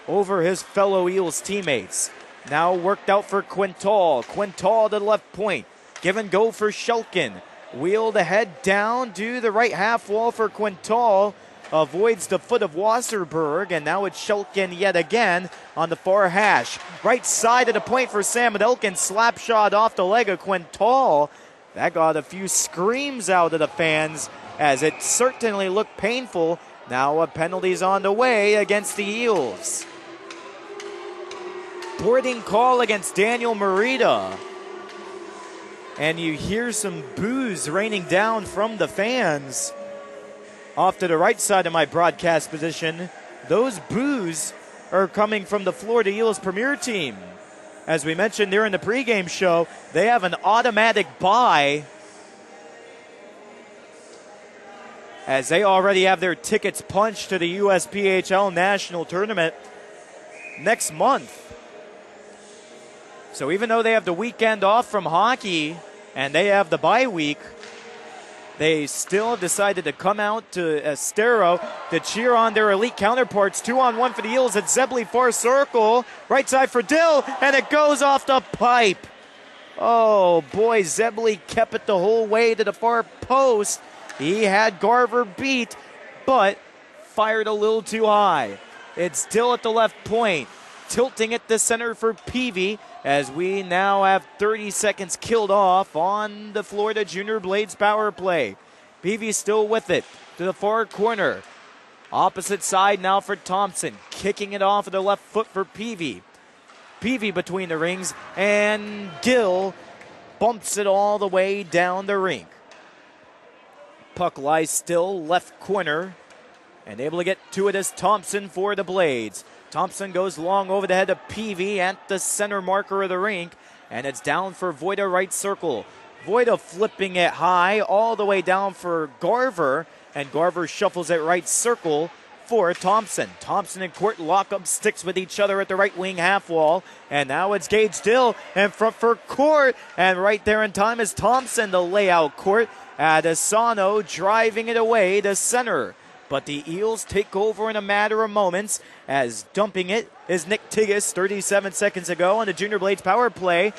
over his fellow Eels teammates. Now worked out for Quintal. Quintal to the left point. Give and go for Shulkin. Wheel the head down to the right half wall for Quintal. Avoids the foot of Wasserberg, and now it's Shulkin yet again on the far hash. Right side of the point for Sam Adelkin. Slap shot off the leg of Quintal. That got a few screams out of the fans as it certainly looked painful. Now a penalty's on the way against the Eels. Boarding call against Daniel Morita. And you hear some boos raining down from the fans. Off to the right side of my broadcast position, those boos are coming from the Florida Eels Premier Team. As we mentioned during the pregame show, they have an automatic bye as they already have their tickets punched to the USPHL National Tournament next month. So even though they have the weekend off from hockey and they have the bye week, they still decided to come out to Estero to cheer on their elite counterparts. 2-on-1 for the Eels at Zebley, far circle. Right side for Dill, and it goes off the pipe. Oh, boy, Zebley kept it the whole way to the far post. He had Garver beat, but fired a little too high. It's Dill at the left point, tilting at the center for Peavy, as we now have 30 seconds killed off on the Florida Junior Blades power play. Peavy still with it to the far corner. Opposite side now for Thompson, kicking it off of the left foot for Peavy. Peavy between the rings, and Gill bumps it all the way down the rink. Puck lies still, left corner, and able to get to it is Thompson for the Blades. Thompson goes long over the head of Peavy at the center marker of the rink, and it's down for Voida right circle. Voida flipping it high all the way down for Garver, and Garver shuffles it right circle for Thompson. Thompson and Court lock up sticks with each other at the right wing half wall, and now it's Gage Dill in front for Court, and right there in time is Thompson to lay out Court. Adesano driving it away to center. But the Eels take over in a matter of moments, as dumping it is Nick Tigas 37 seconds ago on the Junior Blades power play.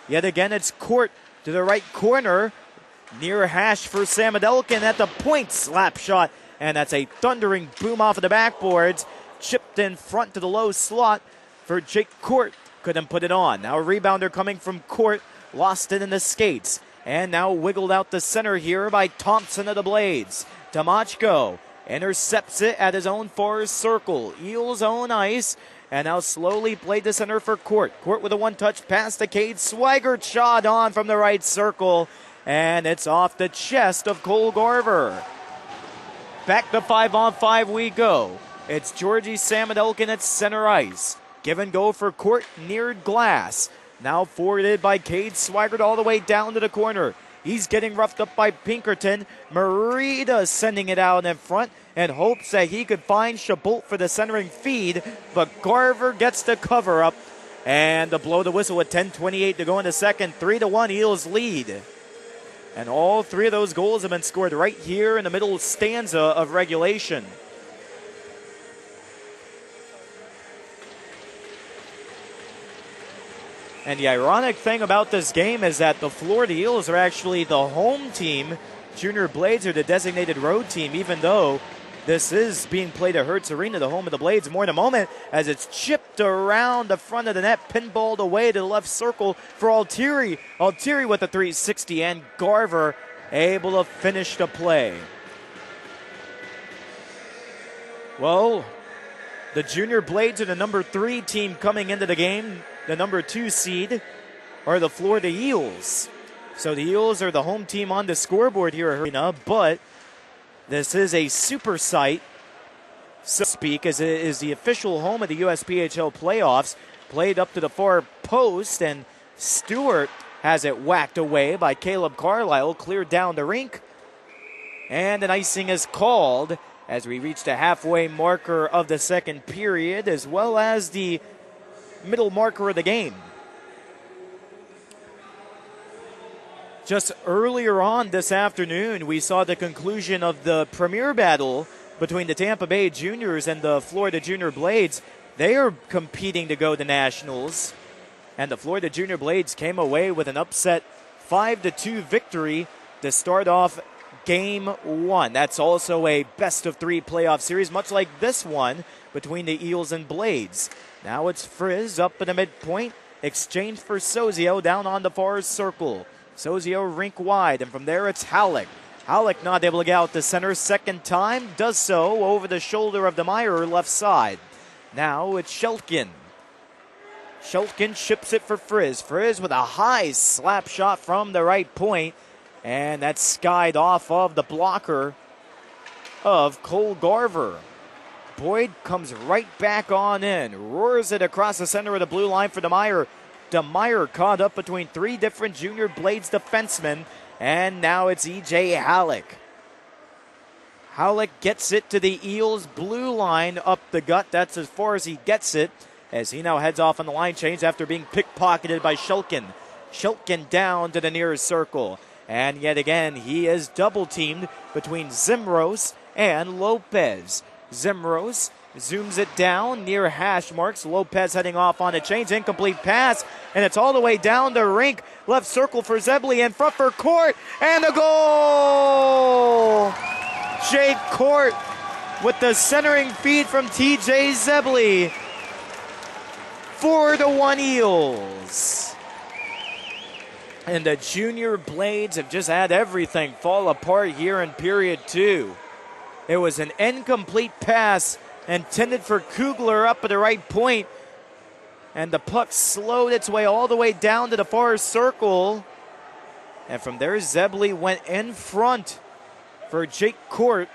Yet again, it's Court to the right corner. Near hash for Sam Adelkin at the point. Slap shot, and that's a thundering boom off of the backboards. Chipped in front to the low slot for Jake Court. Couldn't put it on. Now a rebounder coming from Court. Lost it in the skates. And now wiggled out the center here by Thompson of the Blades. Damachko intercepts it at his own far circle. Eels own ice. And now slowly played to center for Court. Court with a one-touch pass to Cade Swigert. Shot on from the right circle. And it's off the chest of Cole Garver. Back to 5-on-5 we go. It's Georgie Samudelkin at center ice. Give and go for Court near glass. Now forwarded by Cade Swigert all the way down to the corner. He's getting roughed up by Pinkerton. Marita sending it out in front in hopes that he could find Chabot for the centering feed, but Garver gets the cover up. And to blow the whistle with 10:28 to go in the second, 3-1 Eels lead. And all three of those goals have been scored right here in the middle stanza of regulation. And the ironic thing about this game is that the Florida Eels are actually the home team. Junior Blades are the designated road team, even though this is being played at Hertz Arena, the home of the Blades. More in a moment as it's chipped around the front of the net, pinballed away to the left circle for Altieri. Altieri with a 360, and Garver able to finish the play. Well, the Junior Blades are the number 3 team coming into the game. The number 2 seed are the Florida Eels. So the Eels are the home team on the scoreboard here at Arena, but this is a super site, so to speak, as it is the official home of the USPHL playoffs. Played up to the far post, and Stewart has it whacked away by Caleb Carlisle, cleared down the rink. And an icing is called as we reach the halfway marker of the second period, as well as the middle marker of the game. Just earlier on this afternoon, we saw the conclusion of the premier battle between the Tampa Bay Juniors and the Florida Junior Blades. They are competing to go to Nationals, and the Florida Junior Blades came away with an upset 5-2 victory to start off Game 1. That's also a best-of-3 playoff series, much like this one between the Eels and Blades. Now it's Frizz up in the midpoint, exchange for Sozio down on the far circle. Sozio rink wide, and from there it's Halleck. Halleck not able to get out to center second time, does so over the shoulder of DeMeyer left side. Now it's Sheltkin. Sheltkin ships it for Frizz. Frizz with a high slap shot from the right point, and that's skied off of the blocker of Cole Garver. Boyd comes right back on in, roars it across the center of the blue line for DeMeyer. DeMeyer caught up between 3 different Junior Blades defensemen, and now it's E.J. Halleck. Halleck gets it to the Eels blue line up the gut. That's as far as he gets it, as he now heads off on the line change after being pickpocketed by Shulkin. Shulkin down to the nearest circle, and yet again he is double-teamed between Zimros and Lopez. Zimros zooms it down near hash marks. Lopez heading off on a change. Incomplete pass. And it's all the way down the rink. Left circle for Zebley. In front for Court. And a goal! Jake Court with the centering feed from TJ Zebley. 4-1 Eels. And the Junior Blades have just had everything fall apart here in period 2. It was an incomplete pass intended for Kugler up at the right point, and the puck slowed its way all the way down to the far circle, and from there Zebley went in front for Jake Court,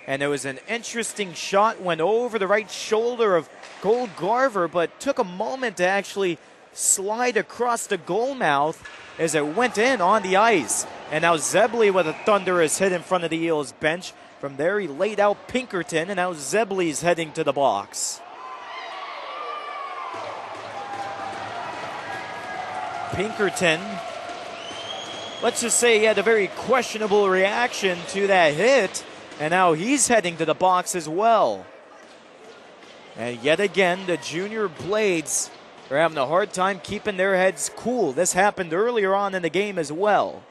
and it was an interesting shot, went over the right shoulder of Cole Garver, but took a moment to actually slide across the goal mouth as it went in on the ice. And now Zebley with a thunderous hit in front of the Eels bench. From there he laid out Pinkerton, and now Zebley's heading to the box. Pinkerton, let's just say he had a very questionable reaction to that hit, and now he's heading to the box as well. And yet again, the Junior Blades are having a hard time keeping their heads cool. This happened earlier on in the game as well,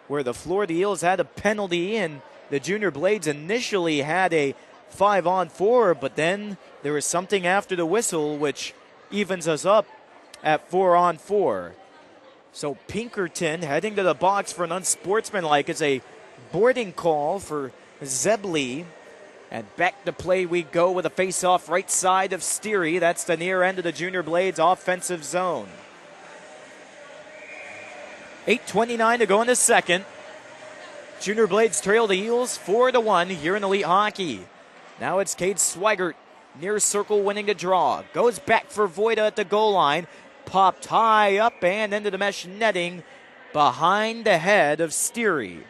where the Florida Eels had a penalty and the Junior Blades initially had a 5-on-4, but then there was something after the whistle which evens us up at 4-on-4. So Pinkerton heading to the box for an unsportsmanlike. It's a boarding call for Zebley. And back to play we go with a face-off right side of Steary. That's the near end of the Junior Blades offensive zone. 8:29 to go in the second. Junior Blades trail the Eels 4-1 here in Elite Hockey. Now it's Cade Swigert, near circle winning the draw. Goes back for Voida at the goal line. Popped high up and into the mesh netting behind the head of Steery.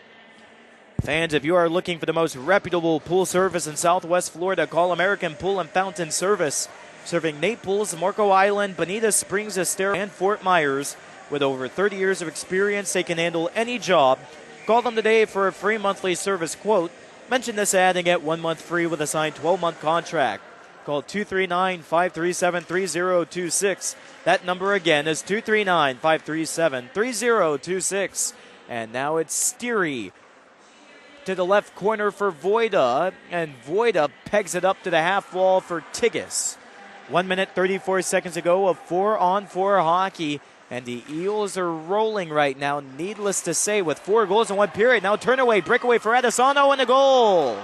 Fans, if you are looking for the most reputable pool service in Southwest Florida, call American Pool and Fountain Service. Serving Naples, Marco Island, Bonita Springs, Estero, and Fort Myers. With over 30 years of experience, they can handle any job. Call them today for a free monthly service quote. Mention this ad and get 1 month free with a signed 12-month contract. Call 239-537-3026. That number again is 239-537-3026. And now it's Steery to the left corner for Voida, and Voida pegs it up to the half wall for Tigges. 1 minute, 34 seconds ago of 4-on-4 hockey, and the Eels are rolling right now, needless to say, with 4 goals in 1 period. Now turn away, breakaway for Adesano, and a goal.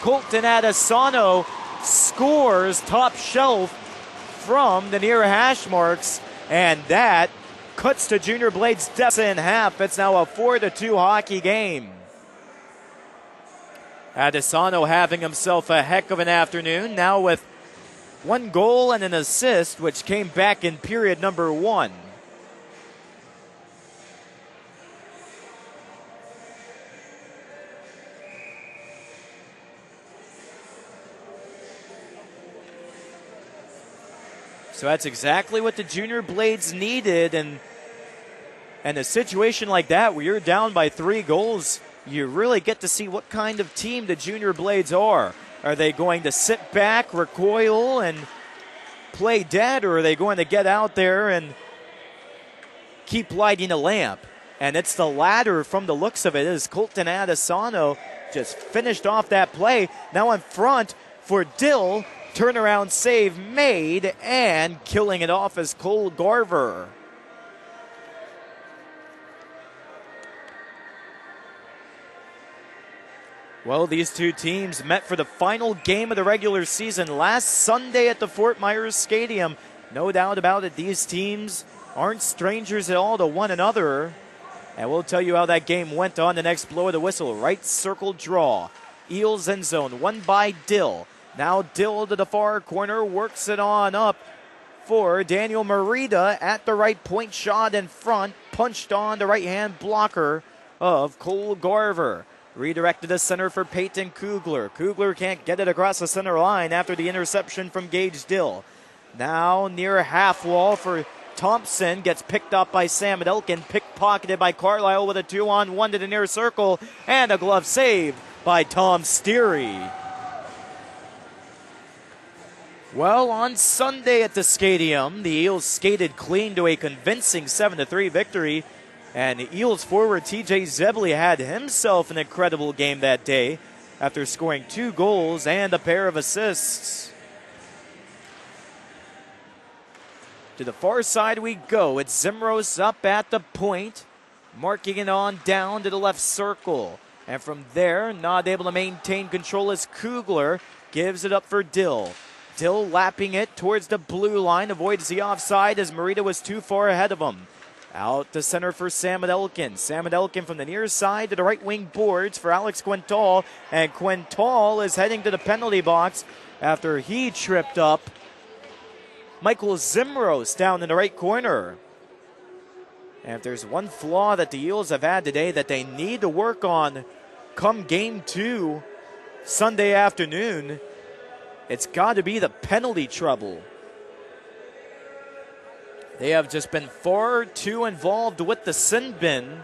Colton Adesano scores top shelf from the near hash marks, and that cuts to Junior Blades' deficit in half. It's now a 4-2 hockey game. Adesano having himself a heck of an afternoon, now with 1 goal and an assist, which came back in period number 1. So that's exactly what the Junior Blades needed, and a situation like that where you're down by 3 goals, you really get to see what kind of team the Junior Blades are. Are they going to sit back, recoil, and play dead, or are they going to get out there and keep lighting a lamp? And it's the latter from the looks of it, as Colton Adesano just finished off that play. Now in front for Dill. Turnaround save made, and killing it off is Cole Garver. Well, these two teams met for the final game of the regular season last Sunday at the Fort Myers Stadium. No doubt about it, these teams aren't strangers at all to one another. And we'll tell you how that game went on the next blow of the whistle. Right circle draw. Eels end zone, won by Dill. Now Dill to the far corner, works it on up for Daniel Merida at the right point, shot in front, punched on the right-hand blocker of Cole Garver. Redirected to center for Peyton Kugler. Kugler can't get it across the center line after the interception from Gage Dill. Now near half wall for Thompson, gets picked up by Sam Adelkin, pickpocketed by Carlisle with a 2-on-1 to the near circle, and a glove save by Tom Steery. Well, on Sunday at the stadium, the Eels skated clean to a convincing 7-3 victory. And Eels forward TJ Zebley had himself an incredible game that day after scoring 2 goals and a pair of assists. To the far side we go. It's Zimros up at the point, marking it on down to the left circle. And from there, not able to maintain control as Kugler gives it up for Dill. Dill lapping it towards the blue line, avoids the offside as Merida was too far ahead of him. Out to center for Sam Adelkin. Sam Adelkin from the near side to the right wing boards for Alex Quintal. And Quintal is heading to the penalty box after he tripped up Michael Zimros down in the right corner. And if there's one flaw that the Eels have had today that they need to work on come game 2 Sunday afternoon, it's got to be the penalty trouble. They have just been far too involved with the sin bin.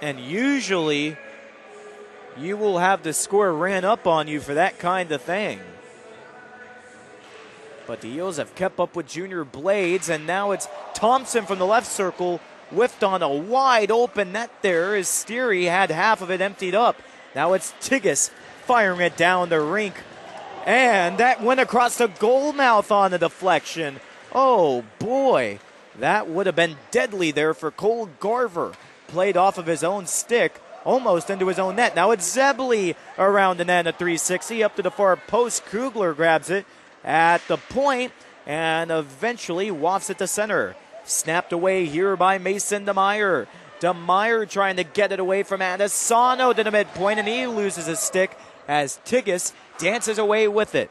And usually, you will have the score ran up on you for that kind of thing. But the Eels have kept up with Junior Blades, and now it's Thompson from the left circle, whiffed on a wide open net there as Steery had half of it emptied up. Now it's Tigges firing it down the rink. And that went across the goal mouth on the deflection. Oh boy, that would have been deadly there for Cole Garver. Played off of his own stick, almost into his own net. Now it's Zebley around the net at 360, up to the far post. Kugler grabs it at the point and eventually wafts it to center. Snapped away here by Mason DeMeyer. DeMeyer trying to get it away from Adesano to the midpoint, and he loses his stick as Tigges dances away with it.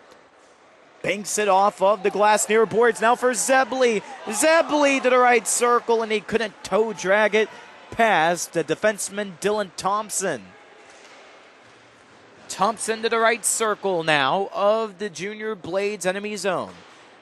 Banks it off of the glass near boards. Now for Zebley. Zebley to the right circle, and he couldn't toe drag it past the defenseman Dylan Thompson. Thompson to the right circle now of the Junior Blades enemy zone.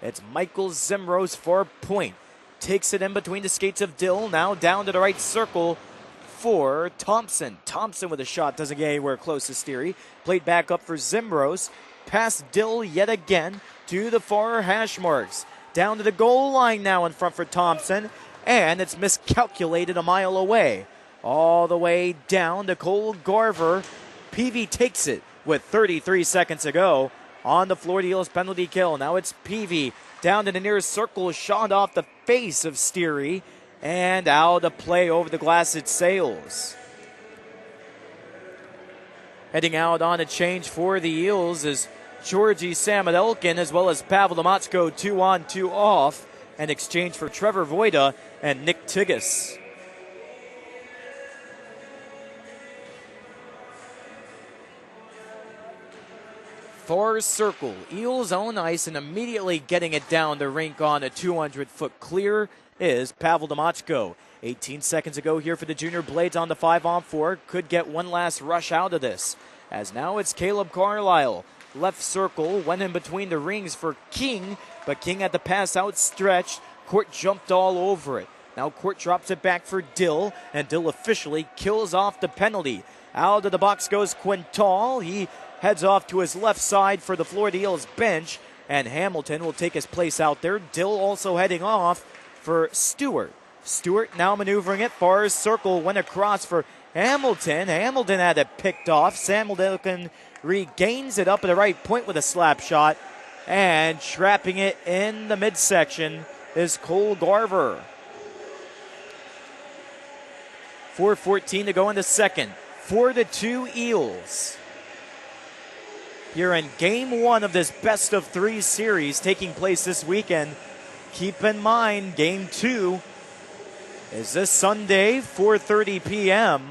It's Michael Zimros for point. Takes it in between the skates of Dill. Now down to the right circle for Thompson. Thompson with a shot. Doesn't get anywhere close to Steary. Played back up for Zimros. Past Dill yet again to the far hash marks. Down to the goal line now in front for Thompson. And it's miscalculated a mile away. All the way down to Cole Garver. Peavy takes it with 33 seconds to go on the Florida Eels penalty kill. Now it's Peavy down to the nearest circle, shot off the face of Steary, and out of play over the glass it sails. Heading out on a change for the Eels is Georgi Samuelkin as well as Pavel Demotsko 2 on, 2 off, in exchange for Trevor Voida and Nick Tigges. Far circle, Eels own ice, and immediately getting it down the rink on a 200-foot clear is Pavel Demotsko. 18 seconds ago here for the Junior Blades on the 5-on-4. Could get one last rush out of this. As now it's Caleb Carlisle. Left circle, went in between the rings for King, but King had the pass outstretched. Court jumped all over it. Now Court drops it back for Dill, and Dill officially kills off the penalty. Out of the box goes Quintal. He heads off to his left side for the Florida Eels bench, and Hamilton will take his place out there. Dill also heading off for Stewart. Stewart now maneuvering it. Far circle went across for Hamilton. Hamilton had it picked off. Hamilton regains it up at the right point with a slap shot, and trapping it in the midsection is Cole Garver. 4:14 to go in the second. 4-2 Eels. Here in Game 1 of this best-of-3 series taking place this weekend. Keep in mind, Game 2 is this Sunday, 4:30 p.m.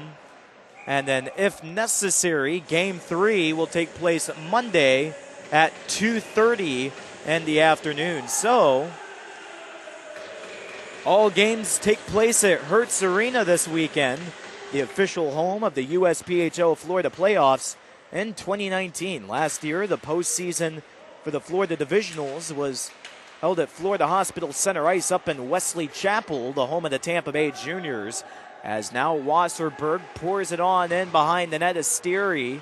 And then, if necessary, Game 3 will take place Monday at 2:30 in the afternoon. So, all games take place at Hertz Arena this weekend, the official home of the USPHL Florida playoffs in 2019. Last year, the postseason for the Florida Divisionals was held at Florida Hospital Center Ice up in Wesley Chapel, the home of the Tampa Bay Juniors. As now Wasserberg pours it on in behind the net of Steary.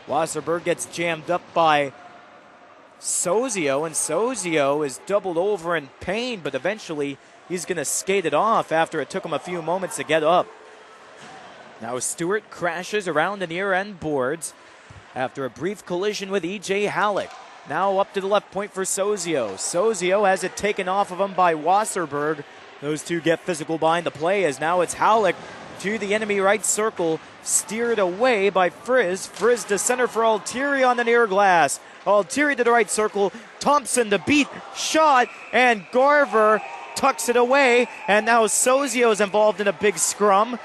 Wasserberg gets jammed up by Sozio, and Sozio is doubled over in pain, but eventually he's going to skate it off after it took him a few moments to get up. Now Stewart crashes around the near end boards after a brief collision with E.J. Halleck. Now up to the left point for Sozio. Sozio has it taken off of him by Wasserberg. Those two get physical behind the play as now it's Halleck to the enemy right circle, steered away by Frizz. Frizz to center for Altieri on the near glass. Altieri to the right circle. Thompson to beat, shot, and Garver tucks it away. And now Sozio is involved in a big scrum.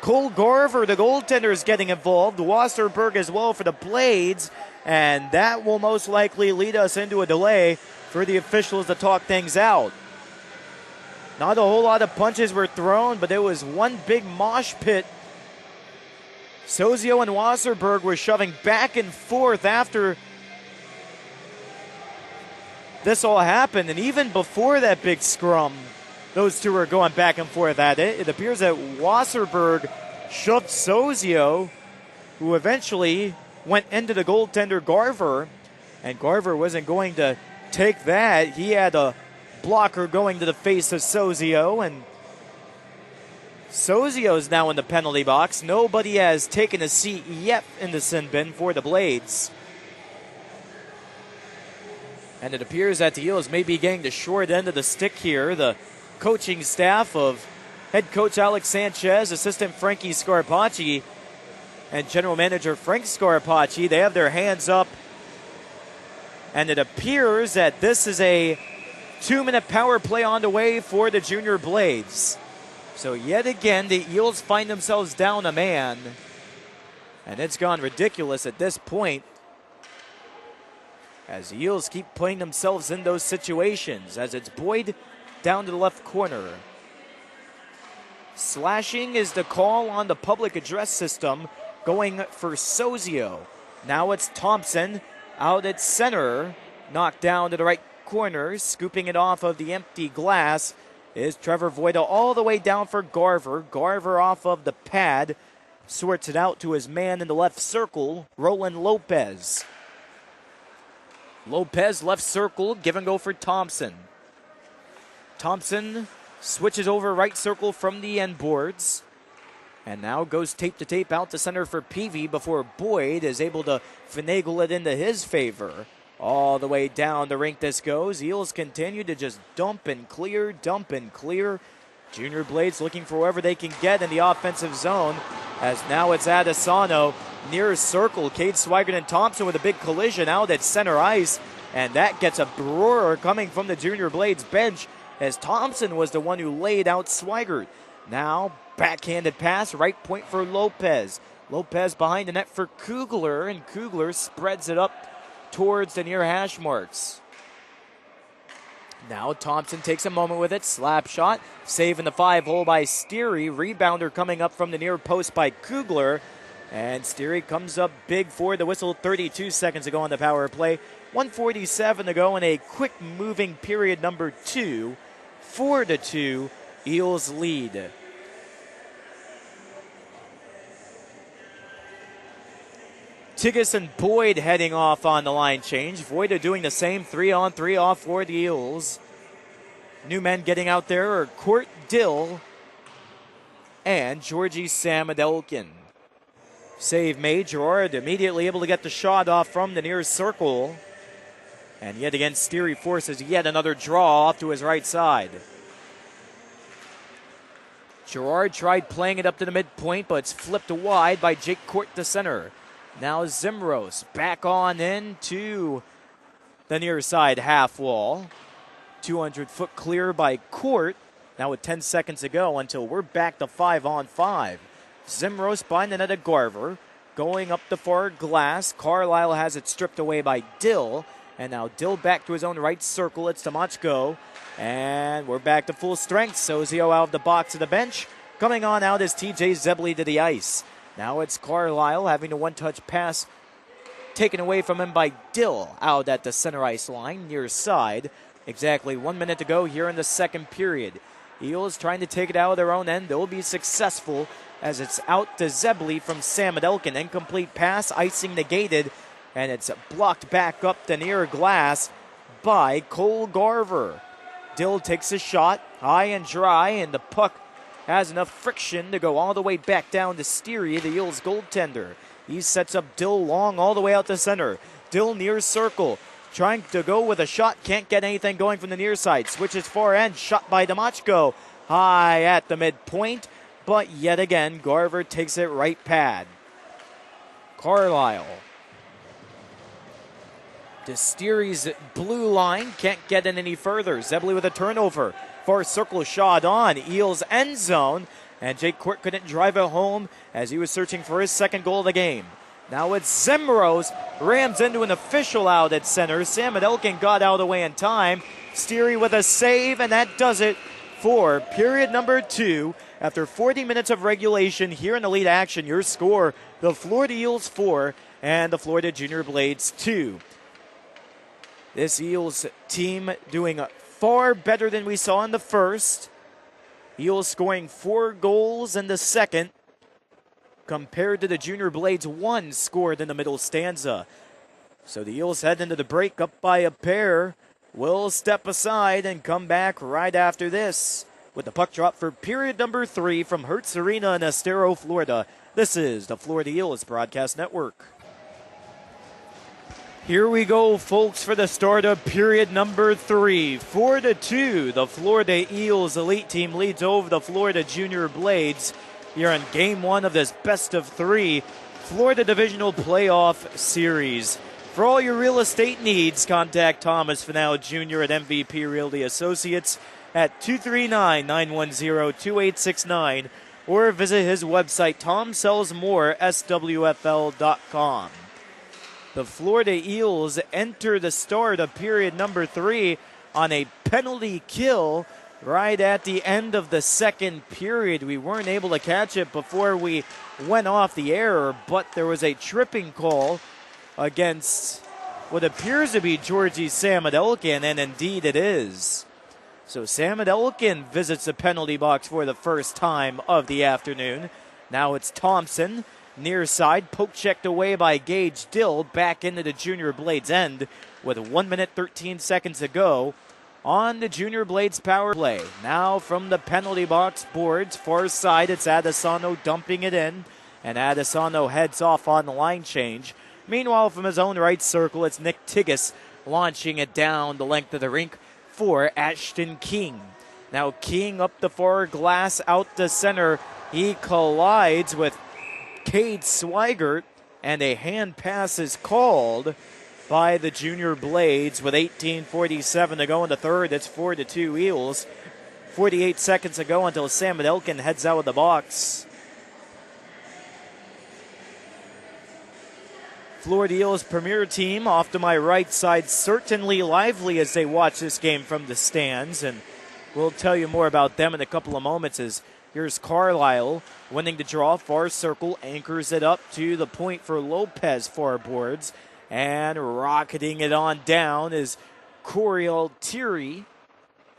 Cole Garver, the goaltender, is getting involved. Wasserberg as well for the Blades. And that will most likely lead us into a delay for the officials to talk things out. Not a whole lot of punches were thrown, but there was one big mosh pit. Sozio and Wasserberg were shoving back and forth after this all happened. And even before that big scrum, those two were going back and forth at it. It appears that Wasserberg shoved Sozio, who eventually went into the goaltender Garver, and Garver wasn't going to take that. He had a blocker going to the face of Sozio, and Sozio is now in the penalty box. Nobody has taken a seat yet in the sin bin for the Blades. And it appears that the Eels may be getting the short end of the stick here. The coaching staff of head coach Alex Sanchez, assistant Frankie Scarpacci, and general manager Frank Scarpacci, they have their hands up. And it appears that this is a 2-minute power play on the way for the Junior Blades. So yet again, the Eels find themselves down a man. And it's gone ridiculous at this point, as the Eels keep putting themselves in those situations, as it's Boyd down to the left corner. Slashing is the call on the public address system, going for Sozio. Now it's Thompson out at center, knocked down to the right corner, scooping it off of the empty glass is Trevor Voida, all the way down for Garver. Garver off of the pad, sorts it out to his man in the left circle, Roland Lopez. Lopez left circle, give and go for Thompson. Thompson switches over right circle from the end boards. And now goes tape to tape out to center for Peavy before Boyd is able to finagle it into his favor. All the way down the rink this goes. Eels continue to just dump and clear, dump and clear. Junior Blades looking for wherever they can get in the offensive zone, as now it's Adesano near circle. Cade Swigert and Thompson with a big collision out at center ice, and that gets a roar coming from the Junior Blades bench, as Thompson was the one who laid out Swigert. Now backhanded pass, right point for Lopez. Lopez behind the net for Kugler, and Kugler spreads it up towards the near hash marks. Now Thompson takes a moment with it, slap shot, save in the 5-hole by Steary. Rebounder coming up from the near post by Kugler, and Steary comes up big for the whistle. 32 seconds to go on the power play. 1:47 to go in a quick moving period number 2. 4-2, Eels lead. Tigges and Boyd heading off on the line change. Voida doing the same, 3-on-3 off for the Eels. New men getting out there are Court Dill and Georgie Samadelkin. Save made. Gerard immediately able to get the shot off from the near circle. And yet again, Steary forces yet another draw off to his right side. Gerard tried playing it up to the midpoint, but it's flipped wide by Jake Court to center. Now Zimros back on in to the near side half wall. 200-foot clear by Court. Now with 10 seconds to go until we're back to 5-on-5. Zimros behind the net of Garver. Going up the far glass. Carlisle has it stripped away by Dill. And now Dill back to his own right circle. It's Tamachko. And we're back to full strength. Sozio out of the box to the bench. Coming on out is TJ Zebley to the ice. Now it's Carlisle having a one-touch pass taken away from him by Dill out at the center ice line near side. Exactly 1 minute to go here in the second period. Eels trying to take it out of their own end. They'll be successful as it's out to Zebley from Samadelkin. Incomplete pass, icing negated, and it's blocked back up the near glass by Cole Garver. Dill takes a shot, high and dry, and the puck has enough friction to go all the way back down to Steary, the Eels goaltender. He sets up Dill long all the way out to center. Dill near circle, trying to go with a shot, can't get anything going from the near side. Switches far end, shot by Damachko, high at the midpoint, but yet again, Garver takes it right pad. Carlisle to Steary's blue line, can't get in any further. Zebley with a turnover. Far circle shot on Eels end zone, and Jake Court couldn't drive it home as he was searching for his second goal of the game. Now it's Zimros, rams into an official out at center. Samadelkin got out of the way in time. Steary with a save, and that does it for period number 2. After 40 minutes of regulation here in Elite Action, your score, the Florida Eels 4 and the Florida Junior Blades 2. This Eels team doing far better than we saw in the first. Eels scoring 4 goals in the second, compared to the Junior Blades 1 scored in the middle stanza. So the Eels head into the break up by a pair. We'll step aside and come back right after this with the puck drop for period number 3 from Hertz Arena in Estero, Florida. This is the Florida Eels Broadcast Network. Here we go, folks, for the start of period number 3. 4-2, the Florida Eels elite team leads over the Florida Junior Blades here in game 1 of this best of 3 Florida Divisional Playoff Series. For all your real estate needs, contact Thomas Fennell Jr. at MVP Realty Associates at 239-910-2869 or visit his website, TomSellsMoreSWFL.com. The Florida Eels enter the start of period number 3 on a penalty kill right at the end of the second period. We weren't able to catch it before we went off the air, but there was a tripping call against what appears to be Georgie Samadelkin, and indeed it is. So Samadelkin visits the penalty box for the first time of the afternoon. Now it's Thompson, near side, poke checked away by Gage Dill, back into the Junior Blades end with 1 minute 13 seconds to go on the Junior Blades power play. Now from the penalty box boards, far side, it's Adesano dumping it in, and Adesano heads off on the line change. Meanwhile, from his own right circle, it's Nick Tigas launching it down the length of the rink for Ashton King. Now King up the far glass, out the center. He collides with Cade Swigert, and a hand pass is called by the Junior Blades with 18:47 to go in the third. It's 4-2 Eels. 48 seconds to go until Samadelkin heads out of the box. Florida Eels premier team off to my right side, certainly lively as they watch this game from the stands, and we'll tell you more about them in a couple of moments. As here's Carlisle winning the draw, far circle, anchors it up to the point for Lopez, far boards, and rocketing it on down is Corey Altieri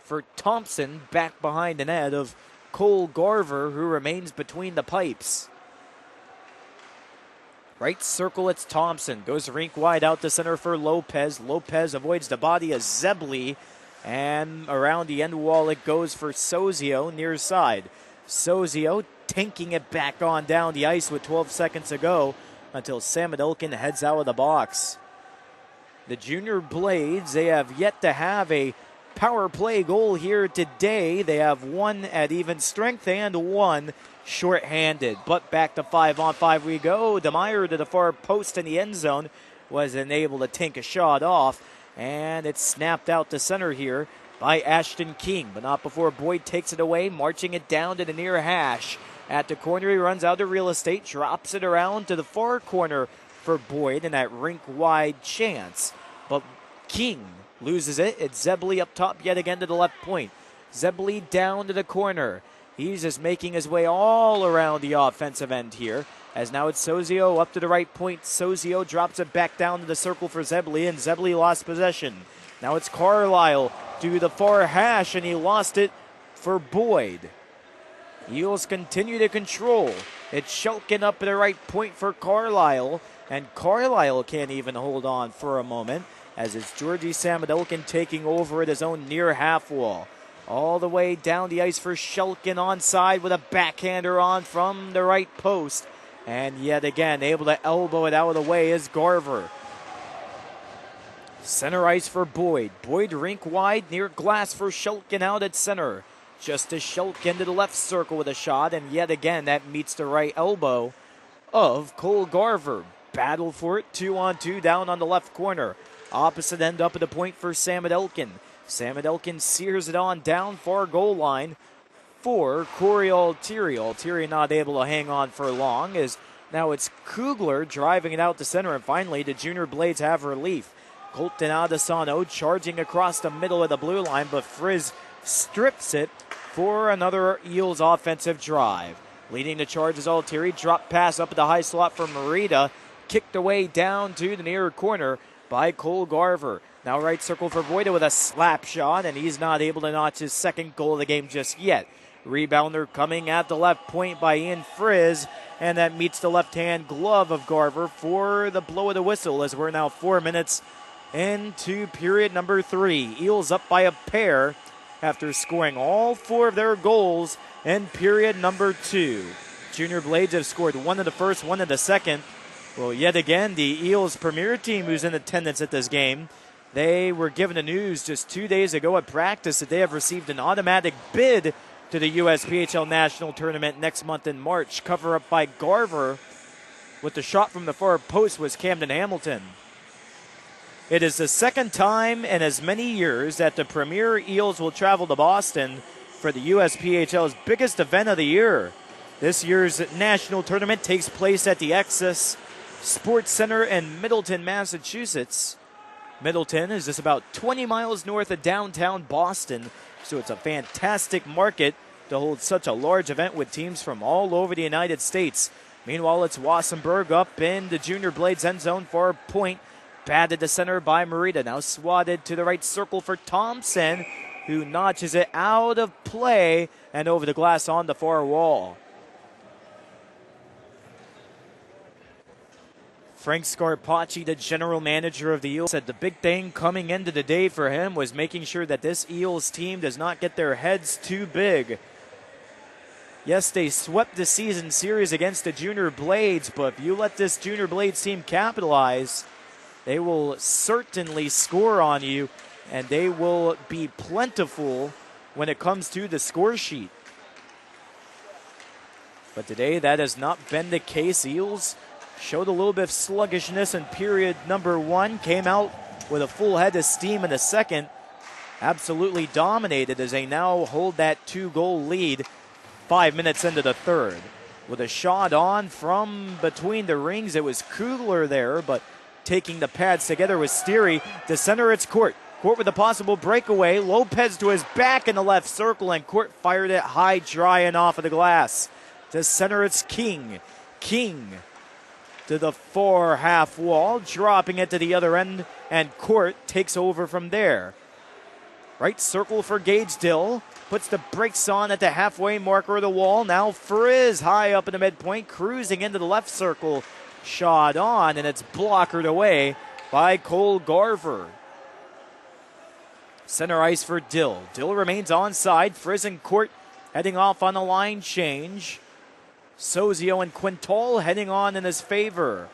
for Thompson, back behind the net of Cole Garver, who remains between the pipes. Right circle, it's Thompson. Goes rink wide out to center for Lopez. Lopez avoids the body of Zebley. And around the end wall it goes for Sozio near side. Sozio tanking it back on down the ice with 12 seconds to go until Samadelkin heads out of the box. The Junior Blades, they have yet to have a power play goal here today. They have one at even strength and one short-handed, but back to 5-on-5 we go. DeMeyer to the far post in the end zone, wasn't able to tank a shot off, and it's snapped out to center here by Ashton King, but not before Boyd takes it away, marching it down to the near hash. At the corner, he runs out of real estate, drops it around to the far corner for Boyd in that rink-wide chance, but King loses it. It's Zebley up top yet again to the left point. Zebley down to the corner. He's just making his way all around the offensive end here. As now it's Sozio up to the right point. Sozio drops it back down to the circle for Zebley, and Zebley lost possession. Now it's Carlisle to the far hash, and he lost it for Boyd. Eels continue to control. It's Shulkin up at the right point for Carlisle, and Carlisle can't even hold on for a moment, as it's Georgie Samadelkin taking over at his own near half wall. All the way down the ice for Shulkin onside with a backhander on from the right post. And yet again, able to elbow it out of the way is Garver. Center ice for Boyd. Boyd rink wide near glass for Shulkin out at center. Just as Shulkin to the left circle with a shot, and yet again that meets the right elbow of Cole Garver. Battle for it, 2-on-2 down on the left corner. Opposite end up at the point for Samadelkin. Samadelkin sears it on down far goal line for Corey Altieri. Altieri not able to hang on for long, as now it's Kugler driving it out to center, and finally the Junior Blades have relief. Colton Adesano charging across the middle of the blue line, but Frizz strips it for another Eels offensive drive. Leading the charge is Altieri. Drop pass up at the high slot for Merida. Kicked away down to the near corner by Cole Garver. Now right circle for Voida with a slap shot, and he's not able to notch his second goal of the game just yet. Rebounder coming at the left point by Ian Frizz, and that meets the left-hand glove of Garver for the blow of the whistle, as we're now 4 minutes into period number 3. Eels up by a pair after scoring all 4 of their goals in period number 2. Junior Blades have scored 1 in the first, 1 in the second. Well, yet again, the Eels premier team who's in attendance at this game, they were given the news just 2 days ago at practice that they have received an automatic bid to the USPHL National Tournament next month in March. Cover up by Garver with the shot from the far post was Camden Hamilton. It is the second time in as many years that the Premier Eels will travel to Boston for the USPHL's biggest event of the year. This year's national tournament takes place at the Excess Sports Center in Middleton, Massachusetts. Middleton is just about 20 miles north of downtown Boston, so it's a fantastic market to hold such a large event with teams from all over the United States. Meanwhile, it's Wassenberg up in the Junior Blades end zone for a point. Batted to center by Marita. Now swatted to the right circle for Thompson, who notches it out of play and over the glass on the far wall. Frank Scarpacci, the general manager of the Eels, said the big thing coming into the day for him was making sure that this Eels team does not get their heads too big. Yes, they swept the season series against the Junior Blades, but if you let this Junior Blades team capitalize, they will certainly score on you, and they will be plentiful when it comes to the score sheet. But today, that has not been the case. Eels showed a little bit of sluggishness in period number one, came out with a full head of steam in the second, absolutely dominated as they now hold that 2-goal lead 5 minutes into the third. With a shot on from between the rings, it was Kugler there, but taking the pads together with Steery. To center, it's Court. Court with a possible breakaway. Lopez to his back in the left circle, and Court fired it high, dry, and off of the glass. To center, it's King. King to the far half wall, dropping it to the other end, and Court takes over from there. Right circle for Gage Dill. Puts the brakes on at the halfway marker of the wall. Now Frizz high up in the midpoint, cruising into the left circle. Shot on, and it's blockered away by Cole Garver. Center ice for Dill. Dill remains onside. Frizz and Court heading off on a line change. Sozio and Quintal heading on in his favor.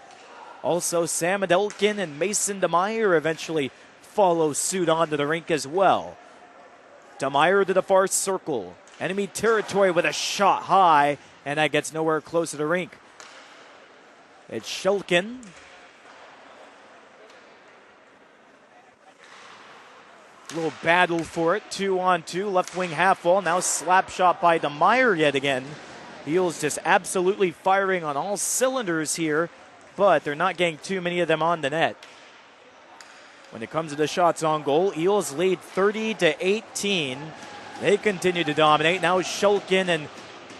Also, Sam Adelkin and Mason DeMeyer eventually follow suit onto the rink as well. DeMeyer to the far circle. Enemy territory with a shot high, and that gets nowhere close to the rink. It's Shulkin. A little battle for it. 2-on-2. Left wing half wall. Now slap shot by DeMeyer yet again. Eels just absolutely firing on all cylinders here, but they're not getting too many of them on the net. When it comes to the shots on goal, Eels lead 30-18. They continue to dominate. Now Shulkin and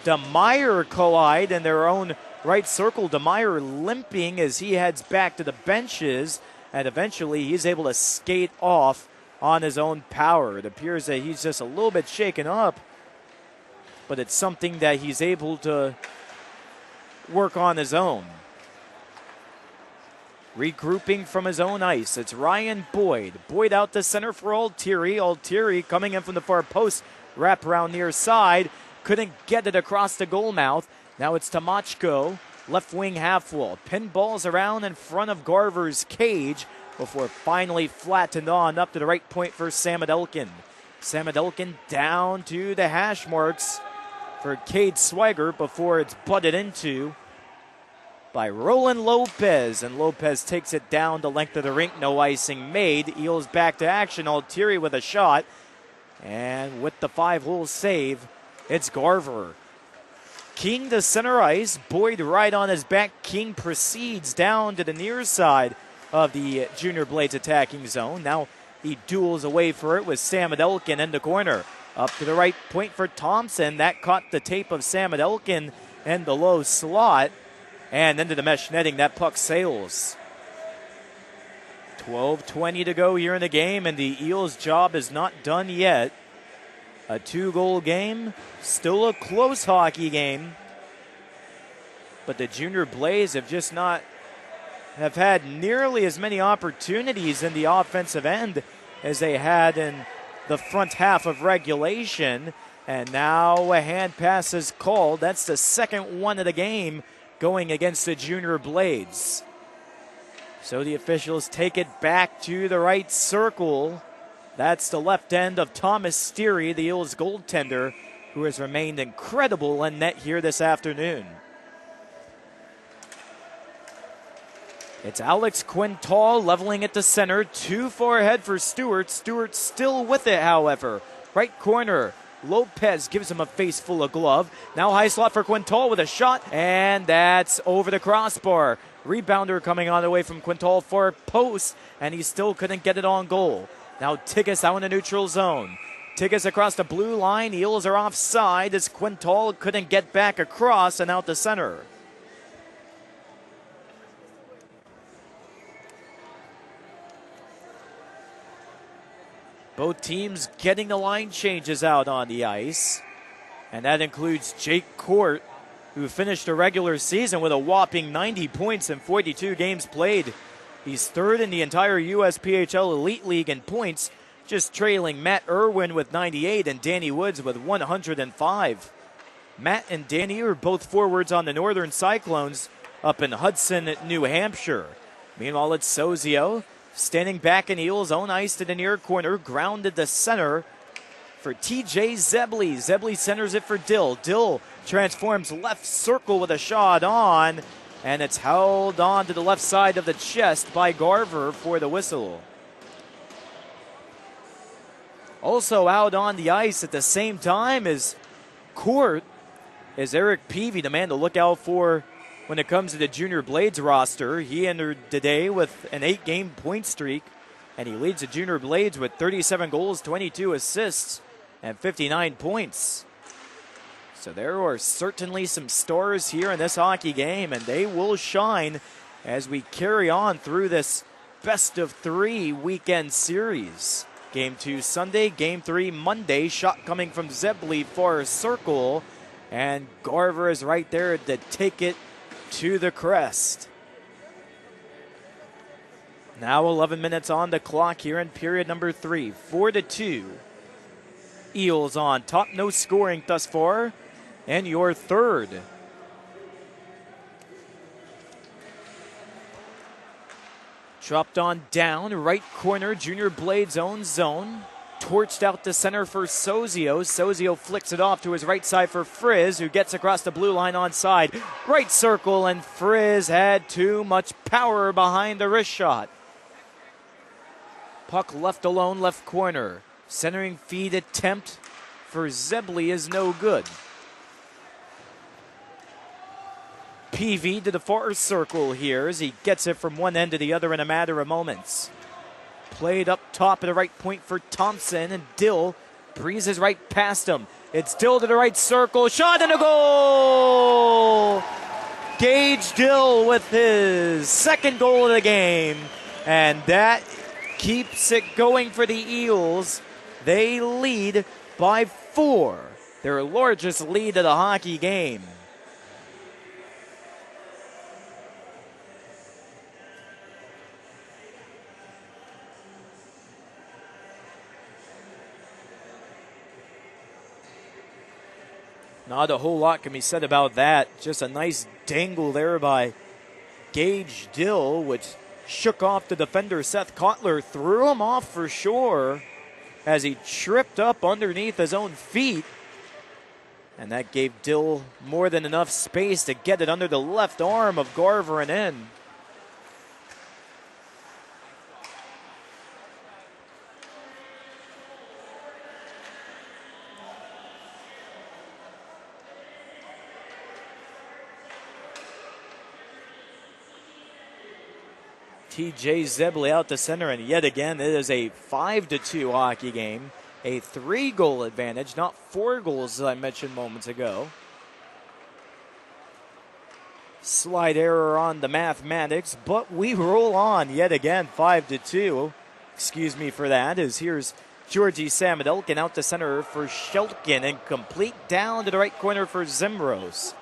DeMeyer collide in their own right circle. DeMeyer limping as he heads back to the benches, and eventually he's able to skate off on his own power. It appears that he's just a little bit shaken up, but it's something that he's able to work on his own. Regrouping from his own ice, it's Ryan Boyd. Boyd out to center for Altieri. Altieri coming in from the far post, wrap around near side. Couldn't get it across the goal mouth. Now it's Tamachko, left wing half wall. Pinballs around in front of Garver's cage before finally flattened on up to the right point for Sam Adelkin. Sam Adelkin down to the hash marks for Cade Swigert before it's butted into by Roland Lopez, and Lopez takes it down the length of the rink. No icing made. Eels back to action. Altieri with a shot, and with the 5-hole save, it's Garver. King to center ice. Boyd right on his back. King proceeds down to the near side of the Junior Blades attacking zone. Now he duels away for it with Sam Adelkin in the corner. Up to the right point for Thompson. That caught the tape of Sam Adelkin in the low slot. And into the mesh netting, that puck sails. 12:20 to go here in the game, and the Eels' job is not done yet. A 2-goal game, still a close hockey game. But the Junior Blades have just not have had nearly as many opportunities in the offensive end as they had in the front half of regulation. And now a hand pass is called. That's the second one of the game going against the Junior Blades. So the officials take it back to the right circle. That's the left end of Thomas Steery, the Eels goaltender, who has remained incredible in net here this afternoon. It's Alex Quintal leveling it to center. Too far ahead for Stewart. Stewart still with it, however. Right corner. Lopez gives him a face full of glove. Now high slot for Quintal with a shot. And that's over the crossbar. Rebounder coming on the way from Quintal for a post. And he still couldn't get it on goal. Now Tigas out in the neutral zone. Tigas across the blue line. Eels are offside as Quintal couldn't get back across and out to center. Both teams getting the line changes out on the ice. And that includes Jake Court, who finished the regular season with a whopping 90 points in 42 games played. He's third in the entire USPHL Elite League in points, just trailing Matt Irwin with 98 and Danny Woods with 105. Matt and Danny are both forwards on the Northern Cyclones up in Hudson, New Hampshire. Meanwhile, it's Sozio. Standing back in Eels' own ice to the near corner, grounded to center for TJ Zebley. Zebley centers it for Dill. Dill transforms left circle with a shot on, and it's held on to the left side of the chest by Garver for the whistle. Also out on the ice at the same time as Court is Eric Peavy, the man to look out for when it comes to the Junior Blades roster. He entered today with an 8-game point streak, and he leads the Junior Blades with 37 goals, 22 assists, and 59 points. So there are certainly some stars here in this hockey game, and they will shine as we carry on through this best-of-3 weekend series. Game 2 Sunday, Game 3 Monday. Shot coming from Zebley for a circle, and Garver is right there to take it to the crest. Now 11 minutes on the clock here in period number 3. 4-2. Eels on top. No scoring thus far. And your third. Dropped on down. Right corner. Junior Blades own zone. Torched out to center for Sozio. Sozio flicks it off to his right side for Frizz, who gets across the blue line onside. Right circle, and Frizz had too much power behind the wrist shot. Puck left alone, left corner. Centering feed attempt for Zebley is no good. PV to the far circle here as he gets it from one end to the other in a matter of moments. Played up top at the right point for Thompson, and Dill breezes right past him. It's Dill to the right circle, shot and a goal! Gage Dill with his second goal of the game, and that keeps it going for the Eels. They lead by 4, their largest lead of the hockey game. Not a whole lot can be said about that. Just a nice dangle there by Gage Dill, which shook off the defender Seth Kotler, threw him off for sure as he tripped up underneath his own feet. And that gave Dill more than enough space to get it under the left arm of Garver and in. TJ Zebley out to center, and yet again it is a 5-2 hockey game. A 3-goal advantage, not 4 goals as I mentioned moments ago. Slight error on the mathematics, but we roll on yet again. 5-2. Excuse me for that, as here's Georgie Samadilkin out to center for Shelkin, and complete down to the right corner for Zimros.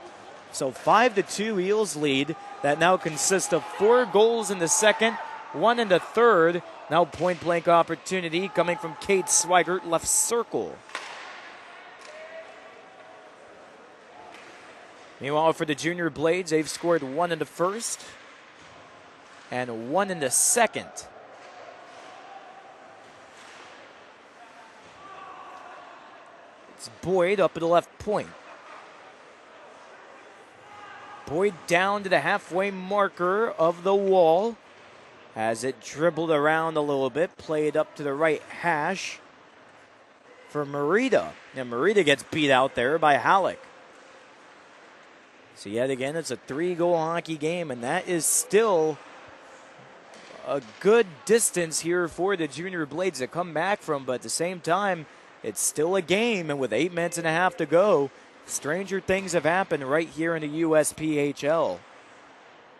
So 5-2 Eels lead. That now consists of 4 goals in the second, 1 in the third. Now point blank opportunity coming from Kate Swigert, left circle. Meanwhile, for the Junior Blades, they've scored 1 in the first and 1 in the second. It's Boyd up at the left point. Boyd down to the halfway marker of the wall. Has it dribbled around a little bit, played up to the right hash for Merida. And Merida gets beat out there by Halleck. So yet again, it's a 3-goal hockey game, and that is still a good distance here for the Junior Blades to come back from. But at the same time, it's still a game, and with 8 minutes and a half to go, stranger things have happened right here in the USPHL.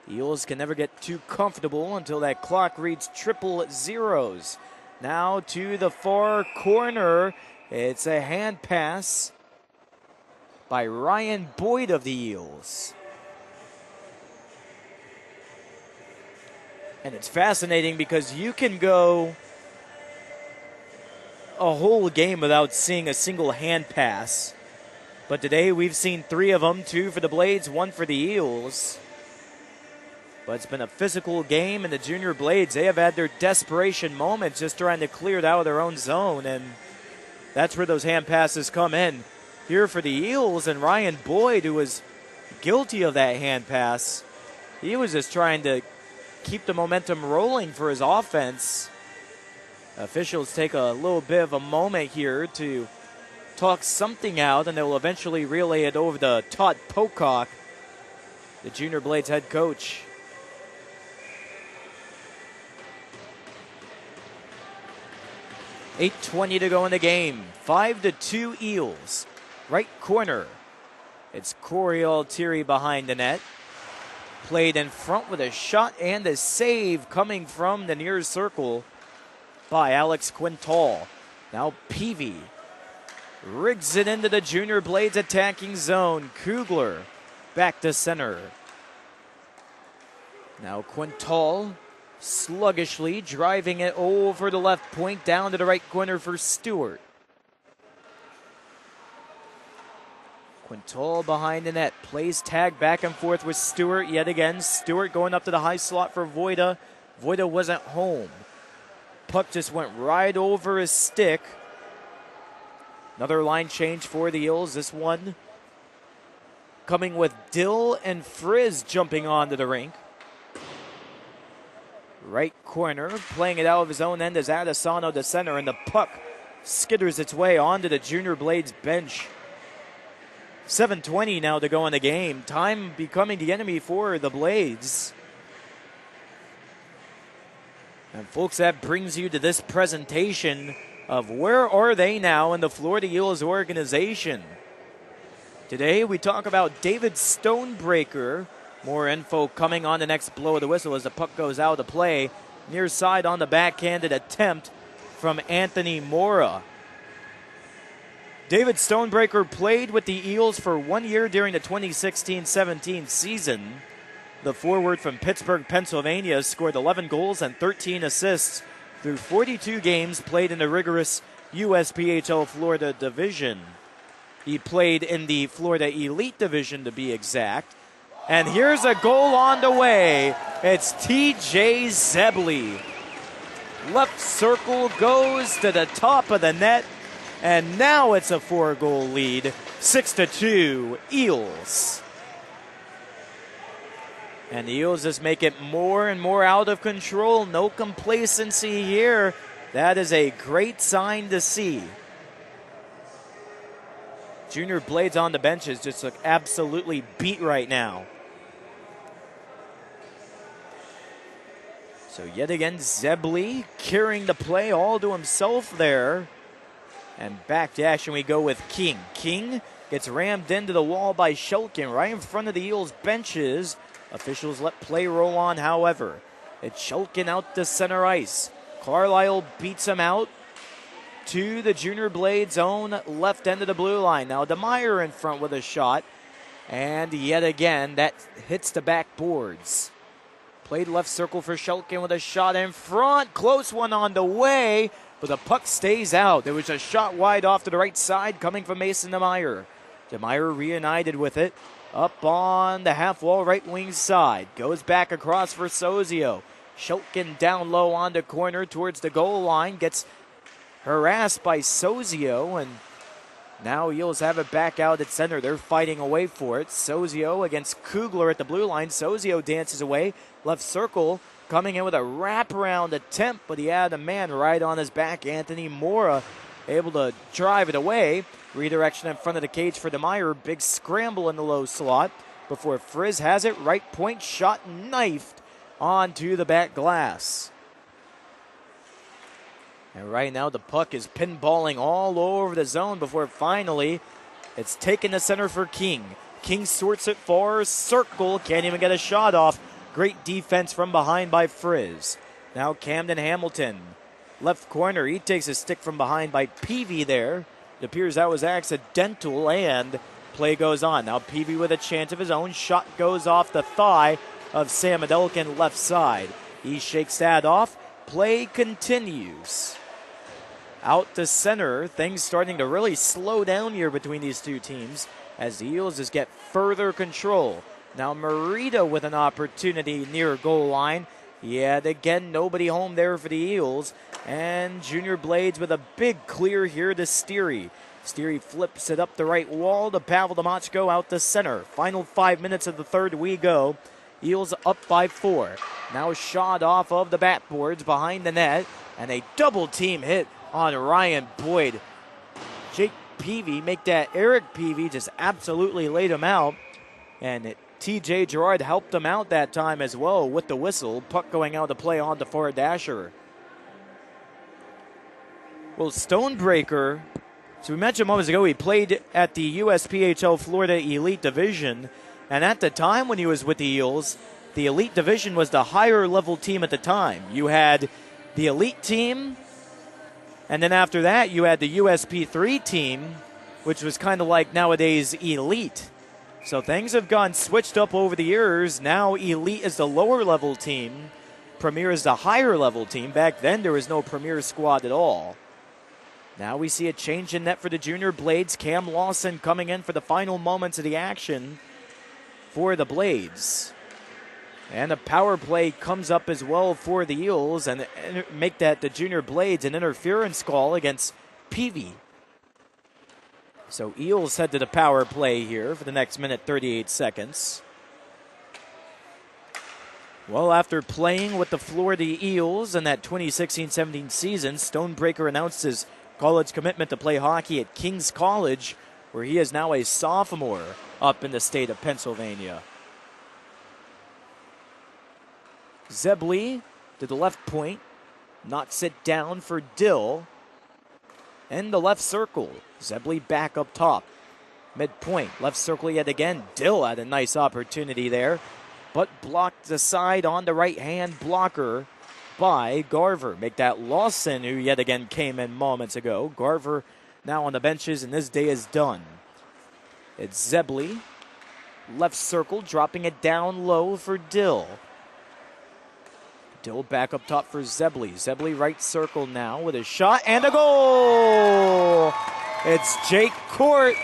The Eels can never get too comfortable until that clock reads triple zeros. Now to the far corner. It's a hand pass by Ryan Boyd of the Eels. And it's fascinating because you can go a whole game without seeing a single hand pass. But today we've seen 3 of them, 2 for the Blades, 1 for the Eels. But it's been a physical game, and the Junior Blades, they have had their desperation moments just trying to clear it out of their own zone, and that's where those hand passes come in. Here for the Eels, and Ryan Boyd, who was guilty of that hand pass, he was just trying to keep the momentum rolling for his offense. Officials take a little bit of a moment here to talk something out, and they will eventually relay it over to Todd Pocock, the Junior Blades head coach. .8:20 to go in the game. 5-2 Eels. Right corner. It's Corey Altieri behind the net. Played in front with a shot and a save coming from the near circle by Alex Quintal. Now Peavy rigs it into the Junior Blades attacking zone. Kugler back to center. Now Quintal sluggishly driving it over the left point down to the right corner for Stewart. Quintal behind the net, plays tag back and forth with Stewart yet again. Stewart going up to the high slot for Voida. Voida wasn't home. Puck just went right over his stick. Another line change for the Eels. This one coming with Dill and Frizz jumping onto the rink. Right corner, playing it out of his own end as Adesano to center, and the puck skitters its way onto the Junior Blades bench. 7:20 now to go in the game. Time becoming the enemy for the Blades. And folks, that brings you to this presentation of where are they now in the Florida Eels organization. Today we talk about David Stonebreaker. More info coming on the next blow of the whistle as the puck goes out of play. Near side on the backhanded attempt from Anthony Mora. David Stonebreaker played with the Eels for 1 year during the 2016-17 season. The forward from Pittsburgh, Pennsylvania, scored 11 goals and 13 assists through 42 games played in the rigorous USPHL Florida division. He played in the Florida Elite division, to be exact. And here's a goal on the way. It's TJ Zebley. Left circle goes to the top of the net. And now it's a 4-goal lead. 6-2 Eels. And the Eels just make it more and more out of control. No complacency here. That is a great sign to see. Junior Blades on the benches just look absolutely beat right now. So yet again, Zebley carrying the play all to himself there. And back to action we go with King. King gets rammed into the wall by Shulkin right in front of the Eels benches. Officials let play roll on, however. It's Shulkin out to center ice. Carlisle beats him out to the Junior Blades' own left end of the blue line. Now DeMeyer in front with a shot. And yet again, that hits the backboards. Played left circle for Shulkin with a shot in front. Close one on the way, but the puck stays out. There was a shot wide off to the right side coming from Mason DeMeyer. DeMeyer reunited with it. Up on the half wall right wing side. Goes back across for Sozio. Shulkin down low on the corner towards the goal line. Gets harassed by Sozio, and Now Eels have it back out at center. They're fighting away for it. Sozio against Kugler at the blue line. Sozio dances away. Left circle coming in with a wraparound attempt, but he had a man right on his back. Anthony Mora able to drive it away. Redirection in front of the cage for DeMeyer. Big scramble in the low slot before Frizz has it. Right point shot knifed onto the back glass. And right now the puck is pinballing all over the zone before finally it's taken to center for King. King sorts it far circle. Can't even get a shot off. Great defense from behind by Frizz. Now Camden Hamilton. Left corner. He takes a stick from behind by Peavy there. It appears that was accidental and play goes on. Now Peavy with a chance of his own. Shot goes off the thigh of Sam Adelkin left side. He shakes that off. Play continues. Out to center. Things starting to really slow down here between these two teams as the Eels just get further control. Now Merida with an opportunity near goal line. Yet again, nobody home there for the Eels. And Junior Blades with a big clear here to Steary. Steary flips it up the right wall to Pavel Demachko out to center. Final 5 minutes of the third we go. Eels up by 4. Now shot off of the backboards behind the net. And a double team hit on Ryan Boyd. Jake Peavy make that. Eric Peavy just absolutely laid him out. And TJ Gerard helped him out that time as well with the whistle. Puck going out to play on to Ford Dasher. Well, Stonebreaker, so we mentioned moments ago, he played at the USPHL Florida Elite Division. And at the time when he was with the Eels, the Elite Division was the higher level team at the time. You had the Elite team, and then after that you had the USP3 team, which was kind of like nowadays Elite. So things have gone switched up over the years. Now Elite is the lower level team. Premier is the higher level team. Back then there was no Premier squad at all. Now we see a change in net for the Junior Blades. Cam Lawson coming in for the final moments of the action for the Blades. And a power play comes up as well for the Eels and make that the Junior Blades an interference call against Peavy. So Eels head to the power play here for the next minute 38 seconds. Well, after playing with the Florida Eels in that 2016-17 season, Stonebreaker announced his college commitment to play hockey at King's College, where he is now a sophomore up in the state of Pennsylvania. Zebley to the left point, knocks it down for Dill. In the left circle, Zebley back up top. Midpoint, left circle yet again. Dill had a nice opportunity there, but blocked aside on the right-hand blocker by Garver. Make that Lawson, who yet again came in moments ago. Garver now on the benches, and this day is done. It's Zebley, left circle, dropping it down low for Dill. Dill back up top for Zebley. Zebley right circle now with a shot and a goal! It's Jake Court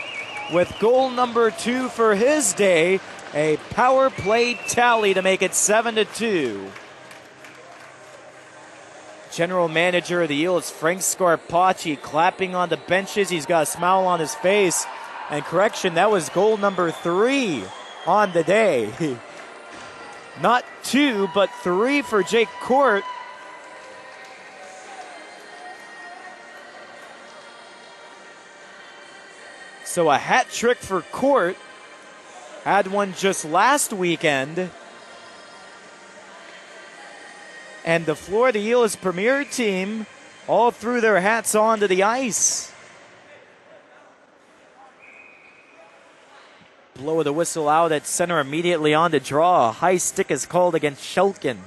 with goal number 2 for his day. A power play tally to make it 7-2. General manager of the Eels, Frank Scarpacci, clapping on the benches. He's got a smile on his face. And correction, that was goal number 3 on the day. Not 2, but 3 for Jake Court. So a hat trick for Court. Had one just last weekend. And the Florida Eels Premier team all threw their hats onto the ice. Blow of the whistle out at center immediately on the draw. A high stick is called against Shulkin.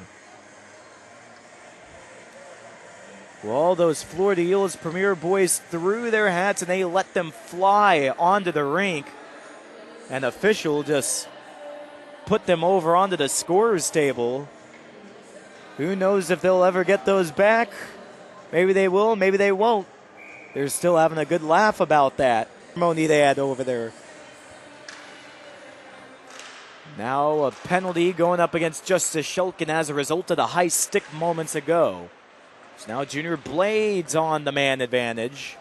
Well, all those Florida Eels Premier boys threw their hats and they let them fly onto the rink. An official just put them over onto the scorer's table. Who knows if they'll ever get those back? Maybe they will, maybe they won't. They're still having a good laugh about that ceremony they had over there. Now a penalty going up against Justice Shulkin as a result of the high stick moments ago. So now Junior Blades on the man advantage.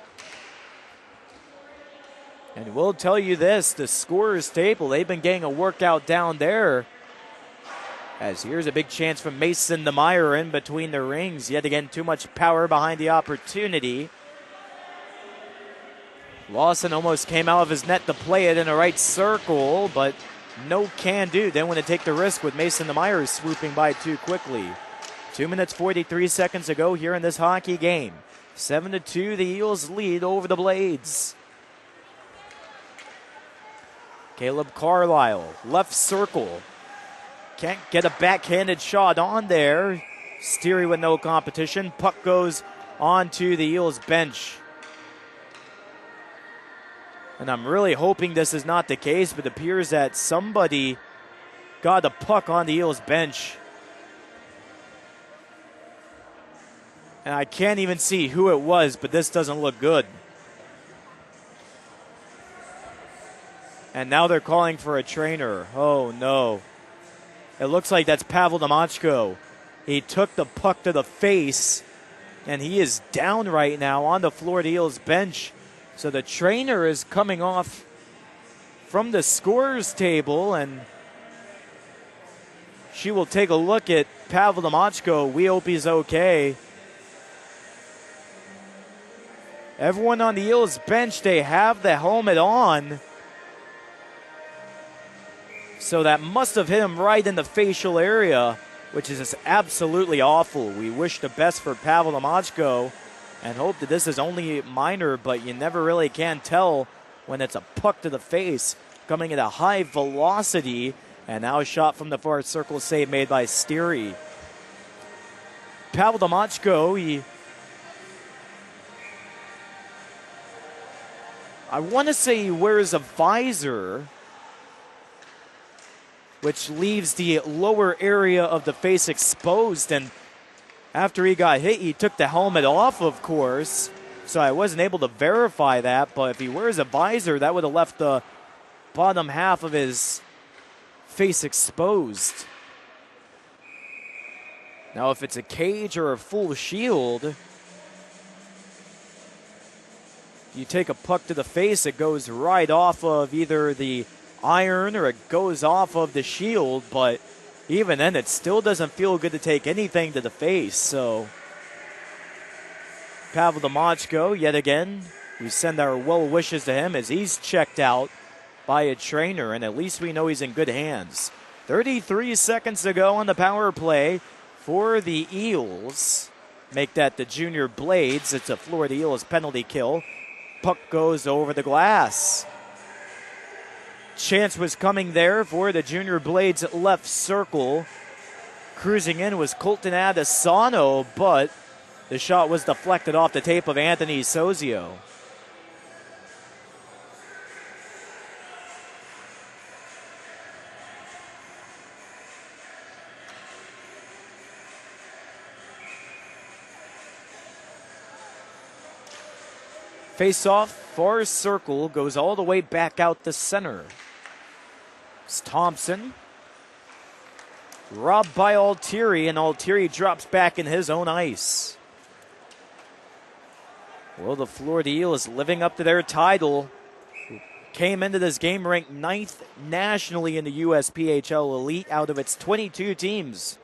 And we'll tell you this, the scorer's table, they've been getting a workout down there. As here's a big chance from Mason DeMeyer in between the rings. Yet again, too much power behind the opportunity. Lawson almost came out of his net to play it in a right circle, but no can do. Didn't want to take the risk with Mason DeMeyer swooping by too quickly. 2 minutes, 43 seconds to go here in this hockey game. 7-2, the Eels lead over the Blades. Caleb Carlisle, left circle. Can't get a backhanded shot on there. Steery with no competition. Puck goes onto the Eels bench. And I'm really hoping this is not the case, but it appears that somebody got a puck on the Eels bench. And I can't even see who it was, but this doesn't look good. And now they're calling for a trainer. Oh, no. It looks like that's Pavel Demachko. He took the puck to the face, and he is down right now on the Florida Eels bench. So the trainer is coming off from the scorer's table, and she will take a look at Pavel Demachko. We hope he's okay. Everyone on the Eels bench, they have the helmet on. So that must have hit him right in the facial area, which is just absolutely awful. We wish the best for Pavel Demachko and hope that this is only minor, but you never really can tell when it's a puck to the face coming at a high velocity. And now a shot from the far circle, save made by Steery. Pavel Demachko, I want to say he wears a visor, which leaves the lower area of the face exposed. And after he got hit, he took the helmet off, of course. So I wasn't able to verify that. But if he wears a visor, that would have left the bottom half of his face exposed. Now, if it's a cage or a full shield, you take a puck to the face, it goes right off of either the iron or it goes off of the shield, but even then it still doesn't feel good to take anything to the face. So Pavel Demachko, yet again, we send our well wishes to him as he's checked out by a trainer, and at least we know he's in good hands. 33 seconds to go on the power play for the Eels. Make that the Junior Blades. It's a Florida Eels penalty kill. Puck goes over the glass. Chance was coming there for the Junior Blades left circle. Cruising in was Colton Adesano, but the shot was deflected off the tape of Anthony Sozio. Face-off, far circle, goes all the way back out the center. It's Thompson. Robbed by Altieri, and Altieri drops back in his own ice. Well, the Florida Eels living up to their title. Came into this game ranked 9th nationally in the USPHL Elite out of its 22 teams.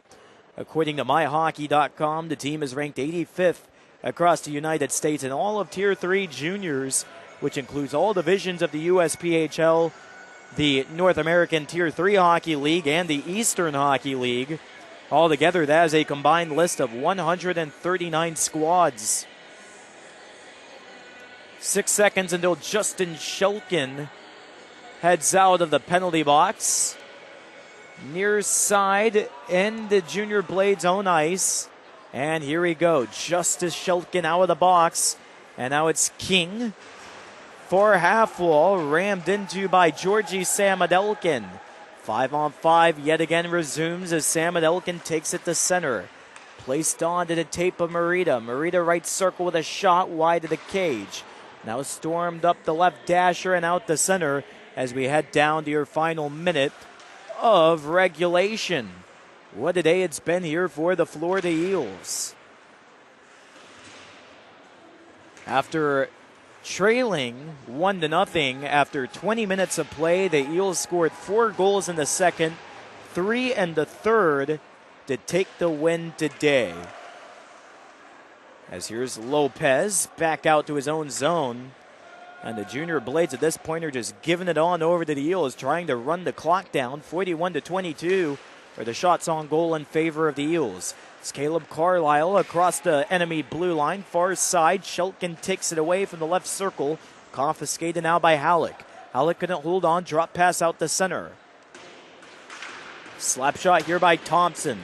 According to MyHockey.com, the team is ranked 85th across the United States in all of Tier 3 juniors, which includes all divisions of the USPHL, the North American Tier 3 Hockey League, and the Eastern Hockey League. Altogether, that is a combined list of 139 squads. 6 seconds until Justin Shulkin heads out of the penalty box. Near side in the Junior Blades' own ice. And here we go. Justice Shulkin out of the box. And now it's King. For half wall, rammed into by Georgi Samadelkin. 5-on-5 yet again resumes as Samadelkin takes it to center. Placed onto the tape of Merida. Merida right circle with a shot wide of the cage. Now stormed up the left dasher and out the center as we head down to your final minute of regulation. What a day it's been here for the Florida Eels. After trailing 1-0 after 20 minutes of play. The Eels scored 4 goals in the second, 3 in the third to take the win today. As here's Lopez back out to his own zone. And the Junior Blades at this point are just giving it on over to the Eels, trying to run the clock down. 41-22 are the shots on goal in favor of the Eels. It's Caleb Carlisle across the enemy blue line, far side. Shelton takes it away from the left circle. Confiscated now by Halleck. Halleck couldn't hold on, drop pass out the center. Slap shot here by Thompson.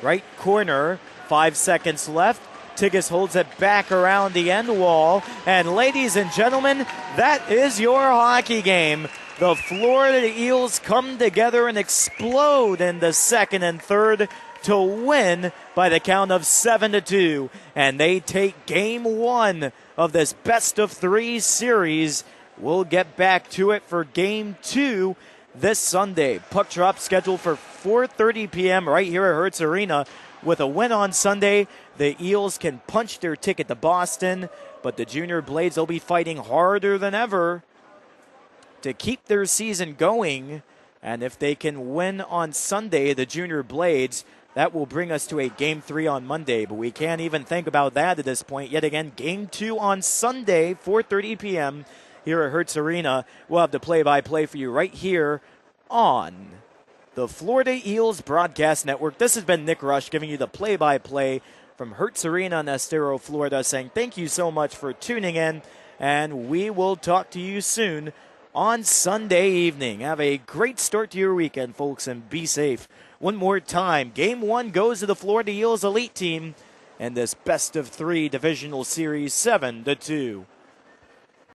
Right corner, 5 seconds left. Tigges holds it back around the end wall. And ladies and gentlemen, that is your hockey game. The Florida Eels come together and explode in the second and third to win by the count of 7-2. And they take game 1 of this best-of-3 series. We'll get back to it for game 2 this Sunday. Puck drop scheduled for 4:30 p.m. right here at Hertz Arena. With a win on Sunday, the Eels can punch their ticket to Boston, but the Junior Blades will be fighting harder than ever to keep their season going. And if they can win on Sunday, the Junior Blades, that will bring us to a Game 3 on Monday. But we can't even think about that at this point. Yet again, Game 2 on Sunday, 4:30 p.m. here at Hertz Arena. We'll have the play-by-play for you right here on the Florida Eels Broadcast Network. This has been Nick Rush giving you the play-by-play from Hertz Arena in Estero, Florida, saying thank you so much for tuning in, and we will talk to you soon on Sunday evening. Have a great start to your weekend, folks, and be safe. One more time, Game 1 goes to the Florida Eels Elite Team in this best-of-3 divisional series, 7-2.